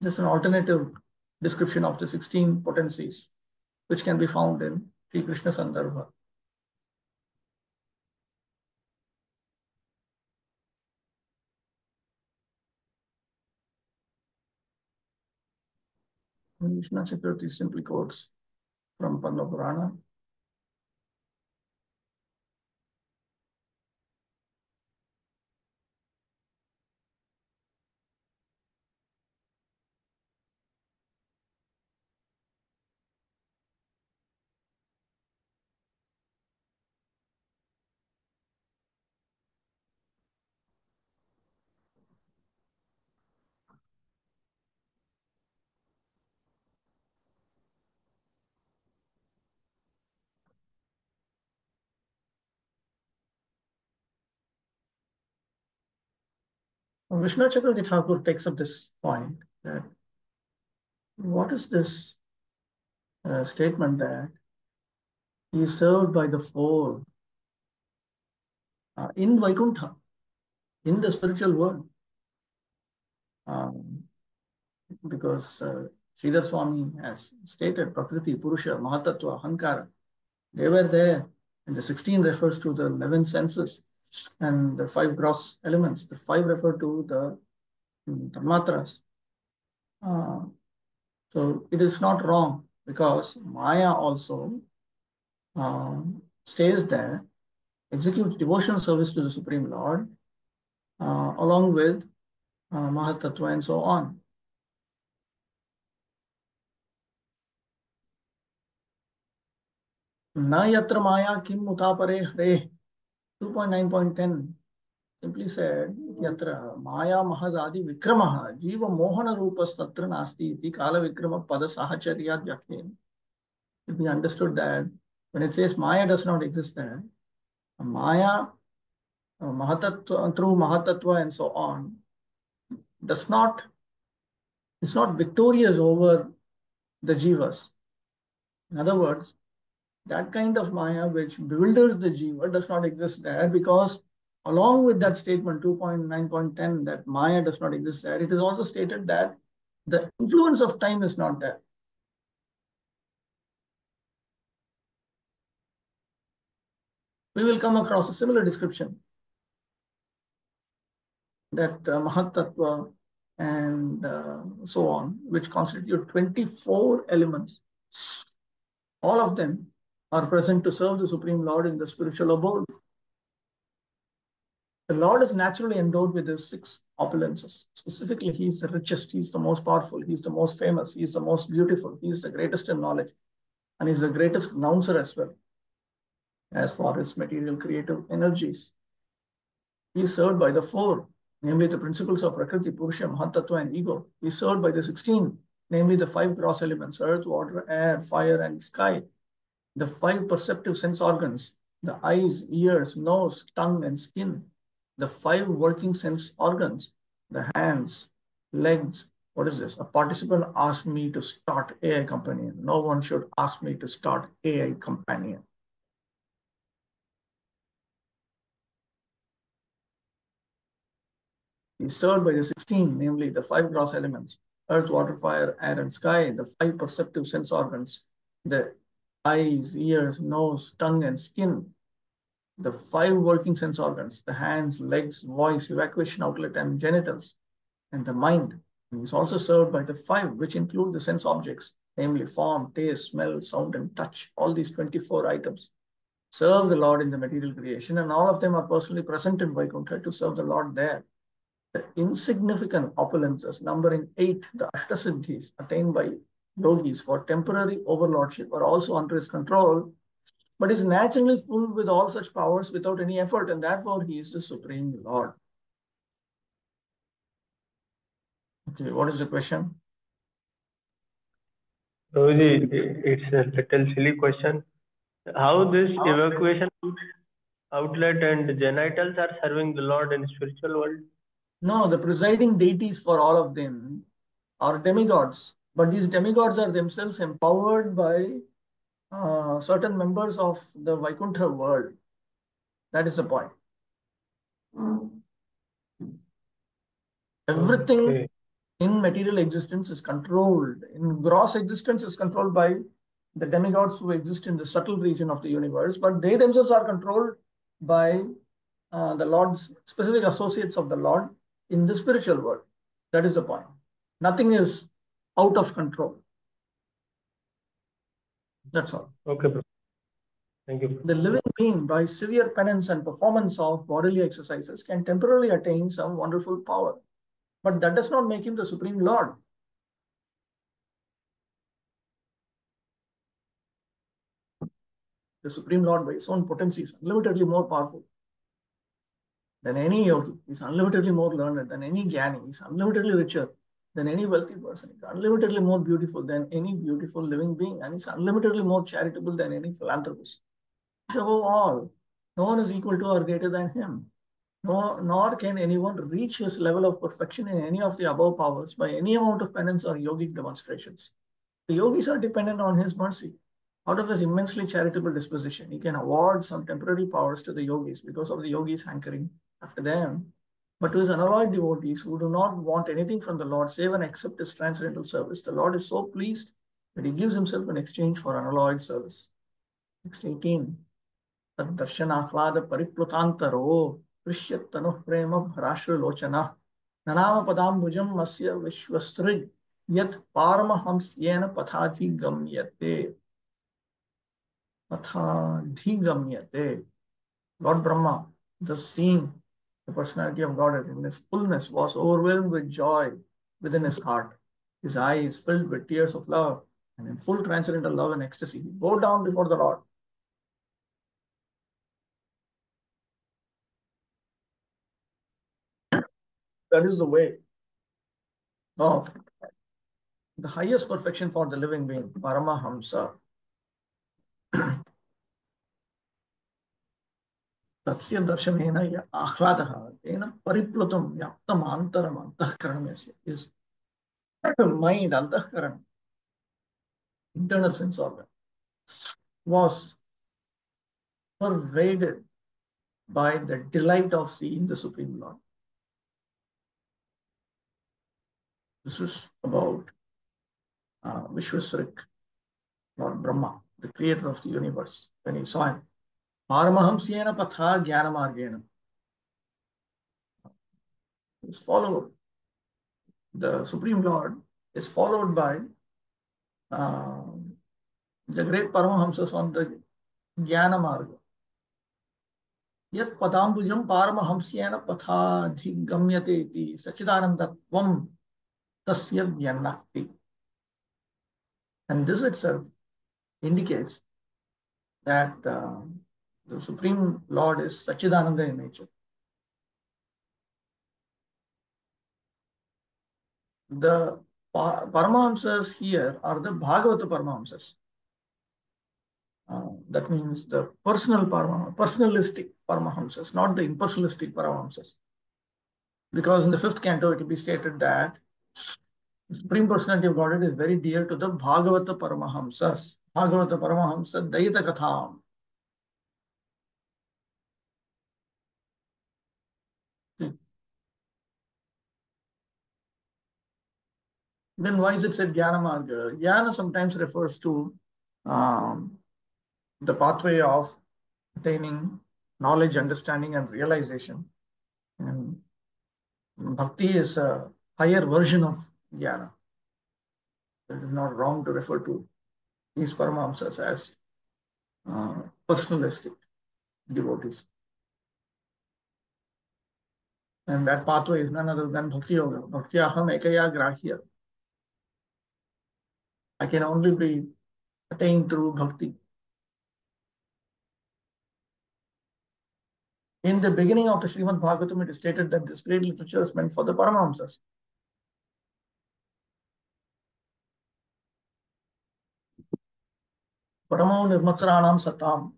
This is an alternative description of the 16 potencies which can be found in Sri Krishna Sandarbha. Vishnu Chakravarti simply quotes from Padma Purana. Vishnu Chakravarti Thakur takes up this point that what is this statement that he is served by the four in Vaikuntha, in the spiritual world, because Sridhar Swami has stated Prakriti, Purusha, Mahatattva, Hankara. They were there. And the 16 refers to the 11 senses and the 5 gross elements. The 5 refer to the matras. So it is not wrong because Maya also stays there, executes devotional service to the Supreme Lord, along with Mahatattva and so on. Na yatra maya kim utapare hare 2.9.10 simply said yatra maya mahadadi vikramaha jiva mohana rupas tatra nasti iti kala vikrama pada sahacharya vyakhen. If we understood that when it says maya does not exist there, maya Mahatattva, through Mahatattva and so on, does not, is not victorious over the jivas. In other words, that kind of Maya which bewilders the jiva does not exist there, because along with that statement 2.9.10 that Maya does not exist there, it is also stated that the influence of time is not there. We will come across a similar description that Mahatattva and so on, which constitute 24 elements. All of them are present to serve the Supreme Lord in the spiritual abode. The Lord is naturally endowed with his 6 opulences. Specifically, he is the richest, he is the most powerful, he is the most famous, he is the most beautiful, he is the greatest in knowledge, and he is the greatest announcer as well, as far as material creative energies. He is served by the 4, namely the principles of Prakriti, Purusha, Mahatattva, and ego. He is served by the 16, namely the 5 gross elements, earth, water, air, fire, and sky. The 5 perceptive sense organs, the eyes, ears, nose, tongue, and skin. The 5 working sense organs, the hands, legs. What is this? A participant asked me to start AI companion. No one should ask me to start AI companion. Is served by the 16, namely the 5 gross elements, earth, water, fire, air, and sky, the 5 perceptive sense organs, the eyes, ears, nose, tongue, and skin, the 5 working sense organs, the hands, legs, voice, evacuation outlet, and genitals, and the mind. And is also served by the 5, which include the sense objects, namely form, taste, smell, sound, and touch. All these 24 items serve the Lord in the material creation, and all of them are personally present in Vaikuntha to serve the Lord there. The insignificant opulences, numbering 8, the Ashtasiddhis attained by yogis for temporary overlordship, are also under his control, but is naturally full with all such powers without any effort, and therefore he is the Supreme Lord. Okay, what is the question? Prabhuji, it's a little silly question. How this evacuation outlet and genitals are serving the Lord in spiritual world? No, the presiding deities for all of them are demigods, but these demigods are themselves empowered by certain members of the Vaikuntha world. That is the point. Everything in material existence is controlled. In gross existence is controlled by the demigods who exist in the subtle region of the universe, but they themselves are controlled by the Lord's specific associates of the Lord in the spiritual world. That is the point. Nothing is out of control. That's all. Okay, bro. Thank you, bro. The living being, by severe penance and performance of bodily exercises, can temporarily attain some wonderful power, but that does not make him the Supreme Lord. The Supreme Lord, by his own potency, is unlimitedly more powerful than any yogi. He is unlimitedly more learned than any jnani. He is unlimitedly richer than any wealthy person. He is unlimitedly more beautiful than any beautiful living being, and he is unlimitedly more charitable than any philanthropist. He is above all. No one is equal to or greater than him. Nor can anyone reach his level of perfection in any of the above powers by any amount of penance or yogic demonstrations. The yogis are dependent on his mercy. Out of his immensely charitable disposition, he can award some temporary powers to the yogis because of the yogis hankering after them. But to his unalloyed devotees who do not want anything from the Lord save and accept his transcendental service, the Lord is so pleased that he gives himself in exchange for unalloyed service. Next 18. Taddarshanaflada pariplutantaro prishyatanuh prema bharashrilochana nanama padambujam masya vishwastrig yat paramahamsyena pathadhigamyate. Pathadhigamyate. Lord Brahma, thus seeing the personality of God in his fullness, was overwhelmed with joy within his heart. His eyes filled with tears of love, and in full transcendental love and ecstasy, he bowed down before the Lord. That is the way of the highest perfection for the living being, Paramahamsa. तस्य दर्शनेन आह्लादः तेन परिप्लुतं व्याप्तम् आन्तरम् अन्तःकरणं यस्य is mind, antahkaran, internal sense organ, was pervaded by the delight of seeing the Supreme Lord. This is about Vishwasrik, Lord Brahma, the creator of the universe, when he saw him. Paramahamsyena patha jnanamargena. Is followed. The Supreme Lord is followed by the great Paramahamsas on the Jnana Marga. Yat padambujam paramahamsyena pathadhigamyate iti sachidanandatvam tasya vyanakti. And this itself indicates that the Supreme Lord is Sachidananda in nature. The Paramahamsas here are the Bhagavata Paramahamsas. That means the personalistic Paramahamsas, not the impersonalistic Paramahamsas. Because in the 5th canto, it will be stated that the Supreme Personality of Godhead is very dear to the Bhagavata Paramahamsas. Bhagavata Paramahamsa Daita Katham. Then why is it said Jnana Marga? Jnana sometimes refers to the pathway of attaining knowledge, understanding, and realization. And Bhakti is a higher version of Jnana. It is not wrong to refer to these Paramahamsas as personalistic devotees. And that pathway is none other than Bhakti Yoga. Bhakti aham ekaya grahya. I can only be attained through Bhakti. In the beginning of the Srimad Bhagavatam, it is stated that this great literature is meant for the Paramahamsas. Paramo nirmatsaranam satam.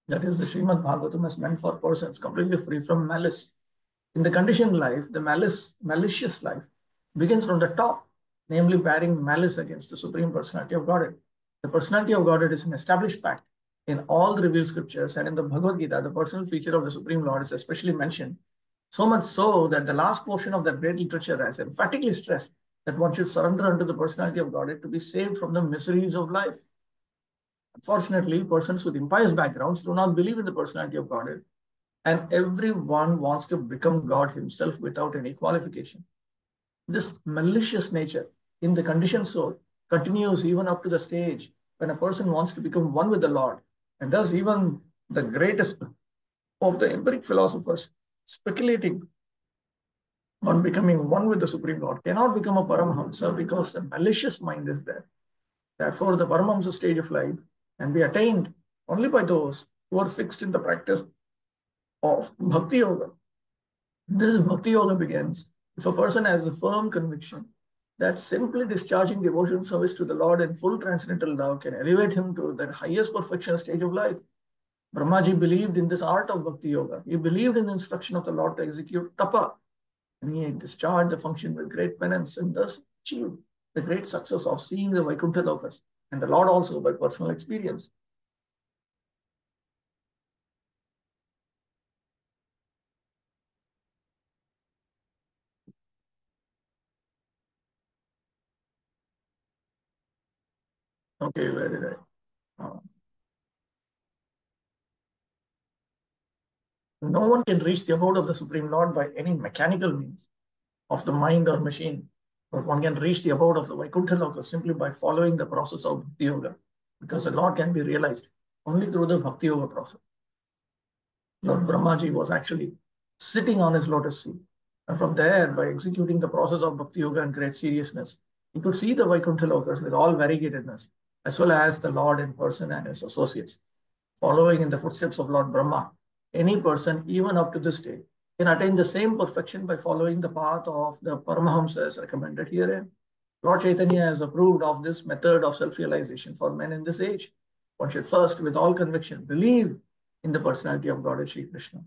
That is, the Srimad Bhagavatam is meant for persons completely free from malice. In the conditioned life, the malicious life begins from the top, namely bearing malice against the Supreme Personality of Godhead. The Personality of Godhead is an established fact in all the revealed scriptures, and in the Bhagavad Gita, the personal feature of the Supreme Lord is especially mentioned, so much so that the last portion of that great literature has emphatically stressed that one should surrender unto the Personality of Godhead to be saved from the miseries of life. Unfortunately, persons with impious backgrounds do not believe in the Personality of Godhead, and everyone wants to become God himself without any qualification. This malicious nature in the conditioned soul continues even up to the stage when a person wants to become one with the Lord. And thus, even the greatest of the empiric philosophers speculating on becoming one with the Supreme Lord cannot become a Paramahamsa because the malicious mind is there. Therefore, the Paramahamsa stage of life can be attained only by those who are fixed in the practice of Bhakti Yoga. This Bhakti Yoga begins if a person has a firm conviction that simply discharging devotional service to the Lord in full transcendental love can elevate him to the highest perfection stage of life. Brahmaji believed in this art of Bhakti Yoga. He believed in the instruction of the Lord to execute tapa, and he discharged the function with great penance and thus achieved the great success of seeing the Vaikuntha Lokas and the Lord also by personal experience. Okay, very right. Uh, no one can reach the abode of the Supreme Lord by any mechanical means of the mind or machine, but one can reach the abode of the Vaikuntha Loka simply by following the process of Bhakti Yoga, because the Lord can be realized only through the Bhakti Yoga process. Lord Brahmaji was actually sitting on his lotus seat. And from there, by executing the process of Bhakti Yoga in great seriousness, he could see the Vaikuntha Lokas with all variegatedness, as well as the Lord in person and his associates. Following in the footsteps of Lord Brahma, any person, even up to this day, can attain the same perfection by following the path of the Paramahamsas recommended herein. Lord Chaitanya has approved of this method of self-realization for men in this age. One should first, with all conviction, believe in the personality of Godhead Sri Krishna.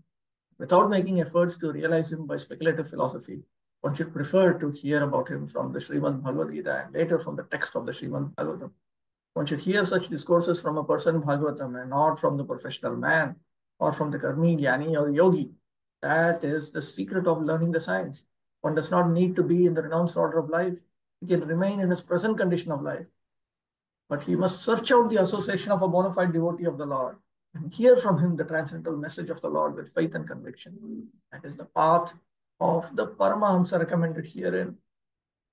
Without making efforts to realize him by speculative philosophy, one should prefer to hear about him from the Srimad Bhagavad Gita and later from the text of the Srimad Bhagavatam. One should hear such discourses from a person Bhagavatam and not from the professional man or from the Karmi, Jnani or Yogi. That is the secret of learning the science. One does not need to be in the renounced order of life. He can remain in his present condition of life. But he must search out the association of a bona fide devotee of the Lord and hear from him the transcendental message of the Lord with faith and conviction. That is the path of the Paramahamsa recommended herein.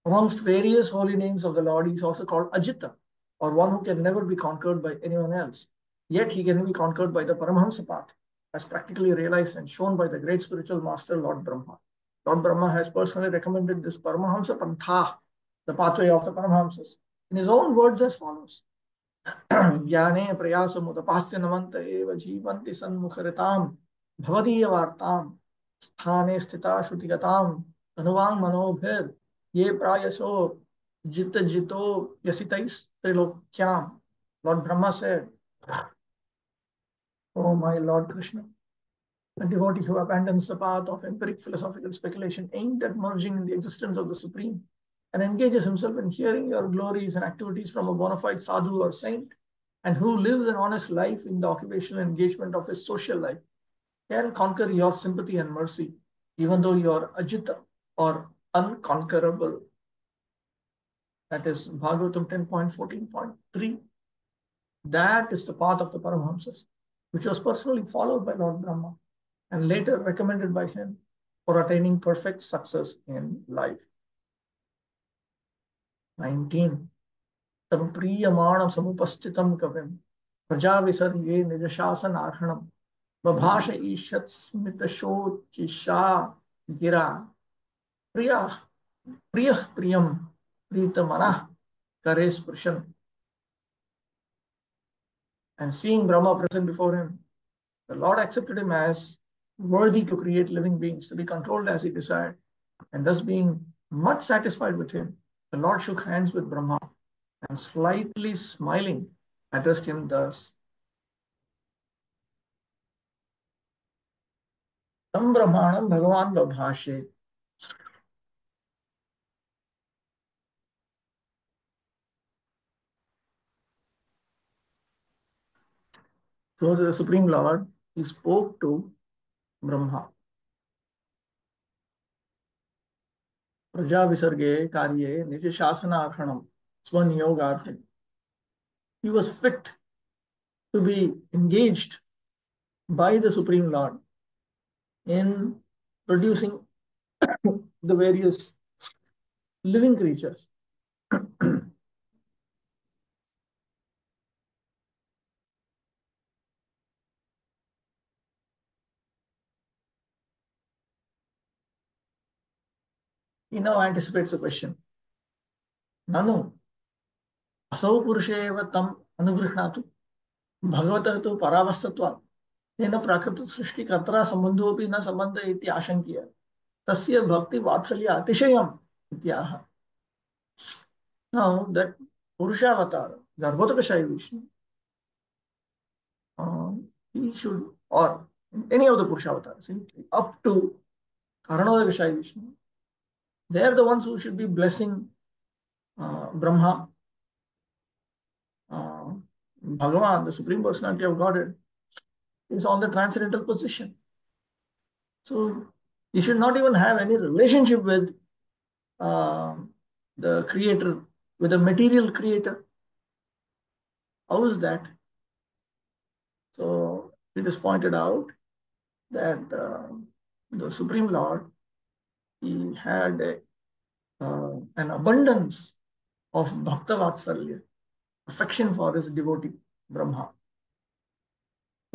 Amongst various holy names of the Lord, he is also called Ajita, or one who can never be conquered by anyone else. Yet he can be conquered by the Paramahamsa path, as practically realized and shown by the great spiritual master, Lord Brahma. Lord Brahma has personally recommended this Paramahamsa Pantha, the pathway of the Paramahamsas, in his own words as follows. ज्ञाने प्रयासमुदपास्य नमन्त एव जीवन्ति सन्मुखरितां भवदीयवार्तां स्थाने स्थिता श्रुतिगतां तनुवां मनोभिर् ये प्रायसो जितो यसितैस्त्रिलोक्याम्. Lord Brahma said, "O my Lord Krishna, a devotee who abandons the path of empiric philosophical speculation aimed at merging in the existence of the Supreme and engages himself in hearing your glories and activities from a bona fide sadhu or saint, and who lives an honest life in the occupational engagement of his social life, can conquer your sympathy and mercy, even though you are ajita or unconquerable." That is Bhagavatam 10.14.3. That is the path of the Paramahamsas, which was personally followed by Lord Brahma and later recommended by him for attaining perfect success in life. 19. Tam priyamanam samupastitam kavim prajavisarge nijashasanarhanam babhasha ishat smitashotisha gira priya priyam pritamana kare sprishan. And seeing Brahma present before him, the Lord accepted him as worthy to create living beings, to be controlled as he desired. And thus being much satisfied with him, the Lord shook hands with Brahma and slightly smiling addressed him thus. Tam Brahmanam Bhagavan Babhashe. So the Supreme Lord, he spoke to Brahma. Praja Visarge Karye Nitya Shasana Arhanam Swanyogartha. He was fit to be engaged by the Supreme Lord in producing the various living creatures. He now anticipates a question. Nanu, asau purusheva tam anugrihnatu bhagavata tu paravasthatva tena prakritu srishti kartara sambandhopi na sambandha iti ashankiya tasya bhakti vatsalya atishayam ityaha. Now that Purushavatara, Garbhotakashayi Vishnu, he should, or any of the Purushavatars, up to Karanodakashayi Vishnu, they are the ones who should be blessing Brahma, Bhagavan, the Supreme Personality of Godhead, is on the transcendental position. So you should not even have any relationship with the creator, with the material creator. How is that? So it is pointed out that the Supreme Lord, he had an abundance of bhakta vatsalya, affection for his devotee, Brahma.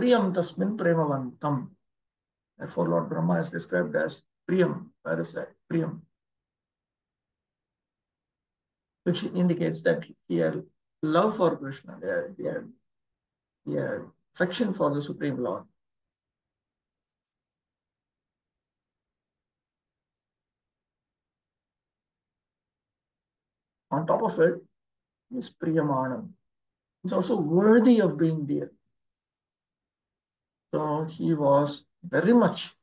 Priyam tasmin premavantam. Therefore, Lord Brahma is described as Priyam. Where is that? Priyam. Which indicates that he had love for Krishna. He had affection for the Supreme Lord. On top of it, is Priyamanam. He's also worthy of being dear. So he was very much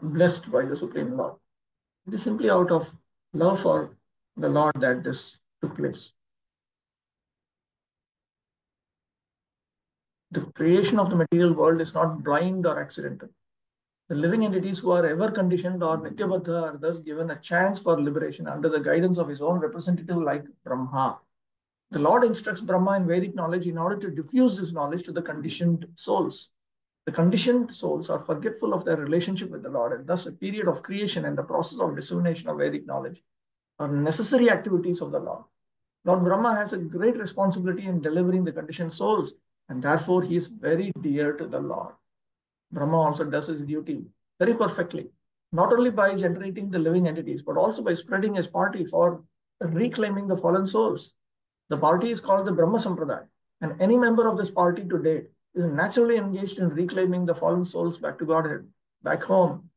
blessed by the Supreme Lord. It is simply out of love for the Lord that this took place. The creation of the material world is not blind or accidental. The living entities who are ever conditioned or Nityabadha are thus given a chance for liberation under the guidance of his own representative like Brahma. The Lord instructs Brahma in Vedic knowledge in order to diffuse this knowledge to the conditioned souls. The conditioned souls are forgetful of their relationship with the Lord, and thus a period of creation and the process of dissemination of Vedic knowledge are necessary activities of the Lord. Lord Brahma has a great responsibility in delivering the conditioned souls, and therefore he is very dear to the Lord. Brahma also does his duty very perfectly, not only by generating the living entities, but also by spreading his party for reclaiming the fallen souls. The party is called the Brahma Sampradaya, and any member of this party to date is naturally engaged in reclaiming the fallen souls back to Godhead, back home.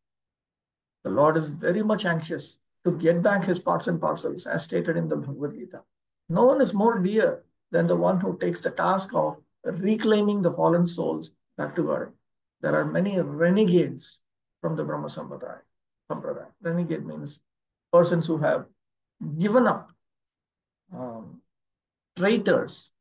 The Lord is very much anxious to get back his parts and parcels, as stated in the Bhagavad Gita. No one is more dear than the one who takes the task of reclaiming the fallen souls back to God. There are many renegades from the Brahma Sampradaya. Renegade means persons who have given up, traitors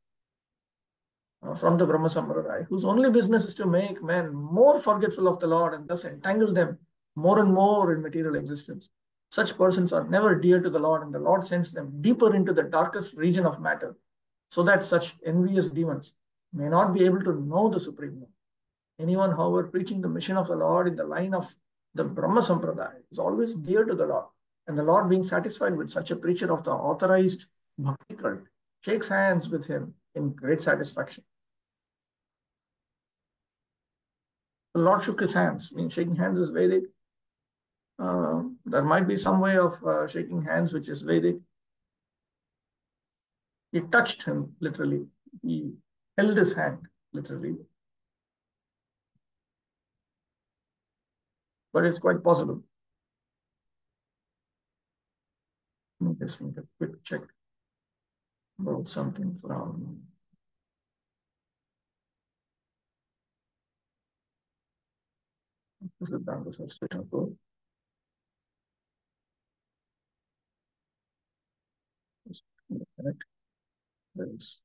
from the Brahma Sampradaya, whose only business is to make men more forgetful of the Lord and thus entangle them more and more in material existence. Such persons are never dear to the Lord, and the Lord sends them deeper into the darkest region of matter, so that such envious demons may not be able to know the Supreme Lord. Anyone, however, preaching the mission of the Lord in the line of the Brahma Sampradaya is always dear to the Lord, and the Lord, being satisfied with such a preacher of the authorized bhakti cult, shakes hands with him in great satisfaction. The Lord shook his hands. I mean, shaking hands is Vedic. There might be some way of shaking hands which is Vedic. He touched him, literally. He held his hand, literally. But it's quite possible. Let me just make a quick check about something from. This is down the station code. There is.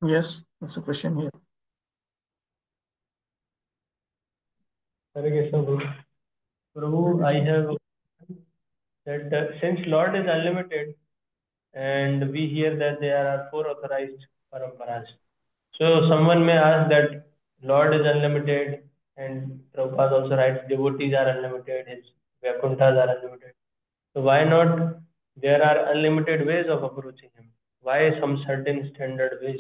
Yes, that's a question here. Hare Krishna, Prabhu, I have that since Lord is unlimited, and we hear that there are four authorized paramparas. So someone may ask that Lord is unlimited, and Prabhupada also writes devotees are unlimited, his Vakunthas are unlimited. So why not there are unlimited ways of approaching him. Why some certain standard ways?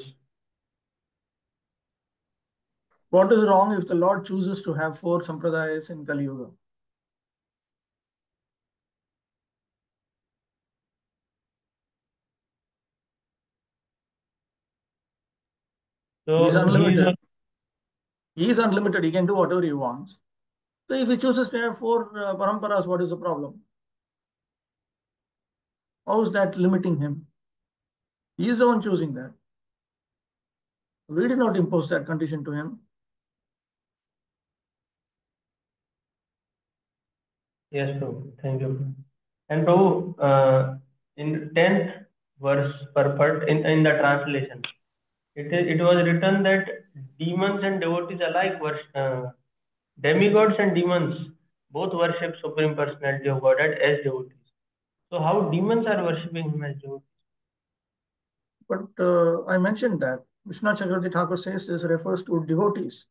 What is wrong if the Lord chooses to have four sampradayas in Kali Yuga? He's So unlimited. He is unlimited. He can do whatever he wants. So if he chooses to have four paramparas, what is the problem? How is that limiting him? He is the one choosing that. We did not impose that condition to him. yes, Prabhu. Thank you, Prabhu. And Prabhu, in 10th verse purport in the translation, it was written that demons and devotees alike demigods and demons both worship Supreme Personality of Godhead as devotees. So how demons are worshipping him as devotees? But I mentioned that Vishnu Chakravarti Thakur says this refers to devotees.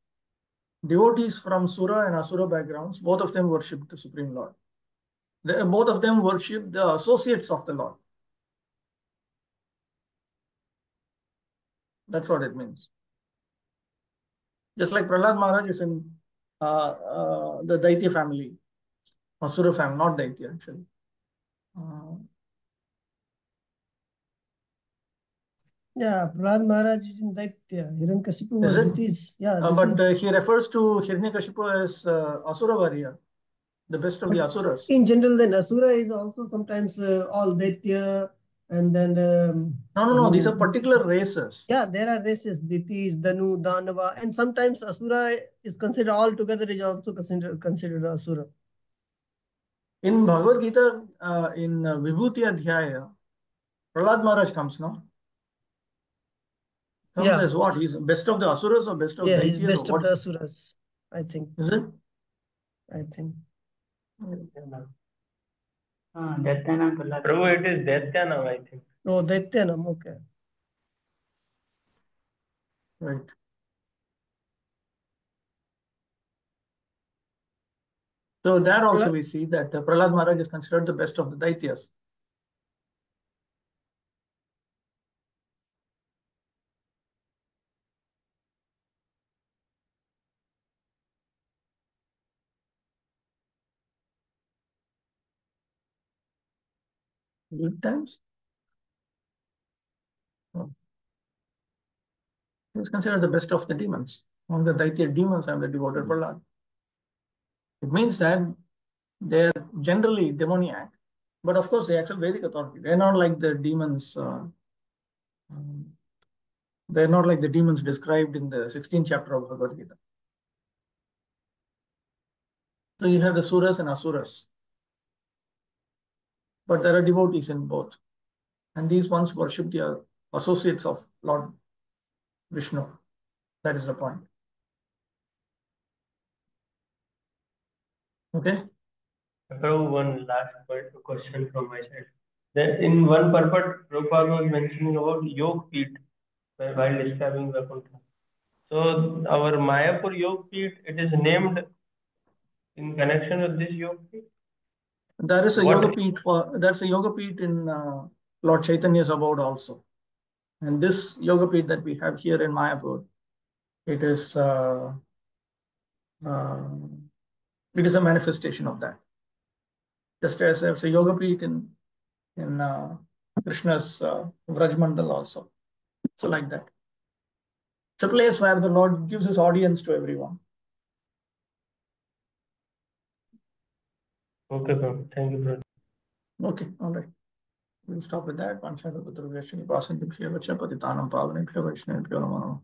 Devotees from Sura and Asura backgrounds, both of them worship the Supreme Lord. Both of them worship the associates of the Lord. That's what it means. Just like Prahlad Maharaj is in the Daitya family, Asura family, not Daitya actually. Uh, Yeah, Prahlad Maharaj is in Daitya. Hiranyakashipu is was it? Diti's. Yeah, But Diti's. he refers to Hiranyakashipu as Asura warrior, the best of the Asuras. In general, then Asura is also sometimes all Daitya, and then No. These are particular races. yeah, there are races: Ditis, Danu, Danava, and sometimes Asura is considered all together is also considered Asura. In Bhagavad Gita, in Vibhuti Adhyaya, Prahlad Maharaj comes, no? Comes Yeah. as what? He's best of the Asuras or best of Yeah, he's Daityas best or of what? the Asuras, I think. Is it? I think. Prabhu, it is Daityanam, I think. Oh, Daityanam, okay. Right. So there also we see that Prahlad Maharaj is considered the best of the Daityas. Good times. Oh. He is considered the best of the demons. Among the Daitya demons, I am the devoted Prahlad. It means that they are generally demoniac, but of course they accept Vedic authority. They are not like the demons. They are not like the demons described in the 16th chapter of Bhagavad Gita. So you have the Suras and Asuras, but there are devotees in both, and these ones worship the associates of Lord Vishnu. That is the point. Okay. Prabhu, one last question from my side. That in one purport, Prabhupada was mentioning about Yog Peeth while describing Vaikuntha. So our Mayapur Yog Peeth, it is named in connection with this Yog Peeth? There is a What? yoga peeth that's a yoga peeth in Lord Chaitanya's abode also. And this yoga peeth that we have here in Mayapur, it is uh, a manifestation of that. Just as there's a yoga peeth in Krishna's Vraj Mandal also. So like that. It's a place where the Lord gives his audience to everyone. Okay, Prabhu. Thank you, Prabhu. Okay, all right. We'll stop with that. Vanshakaputra Vyashini Pasanti Bhyo Vacha Patitanam Pavanebhyo Vaishnavibhyo Namo Namaha.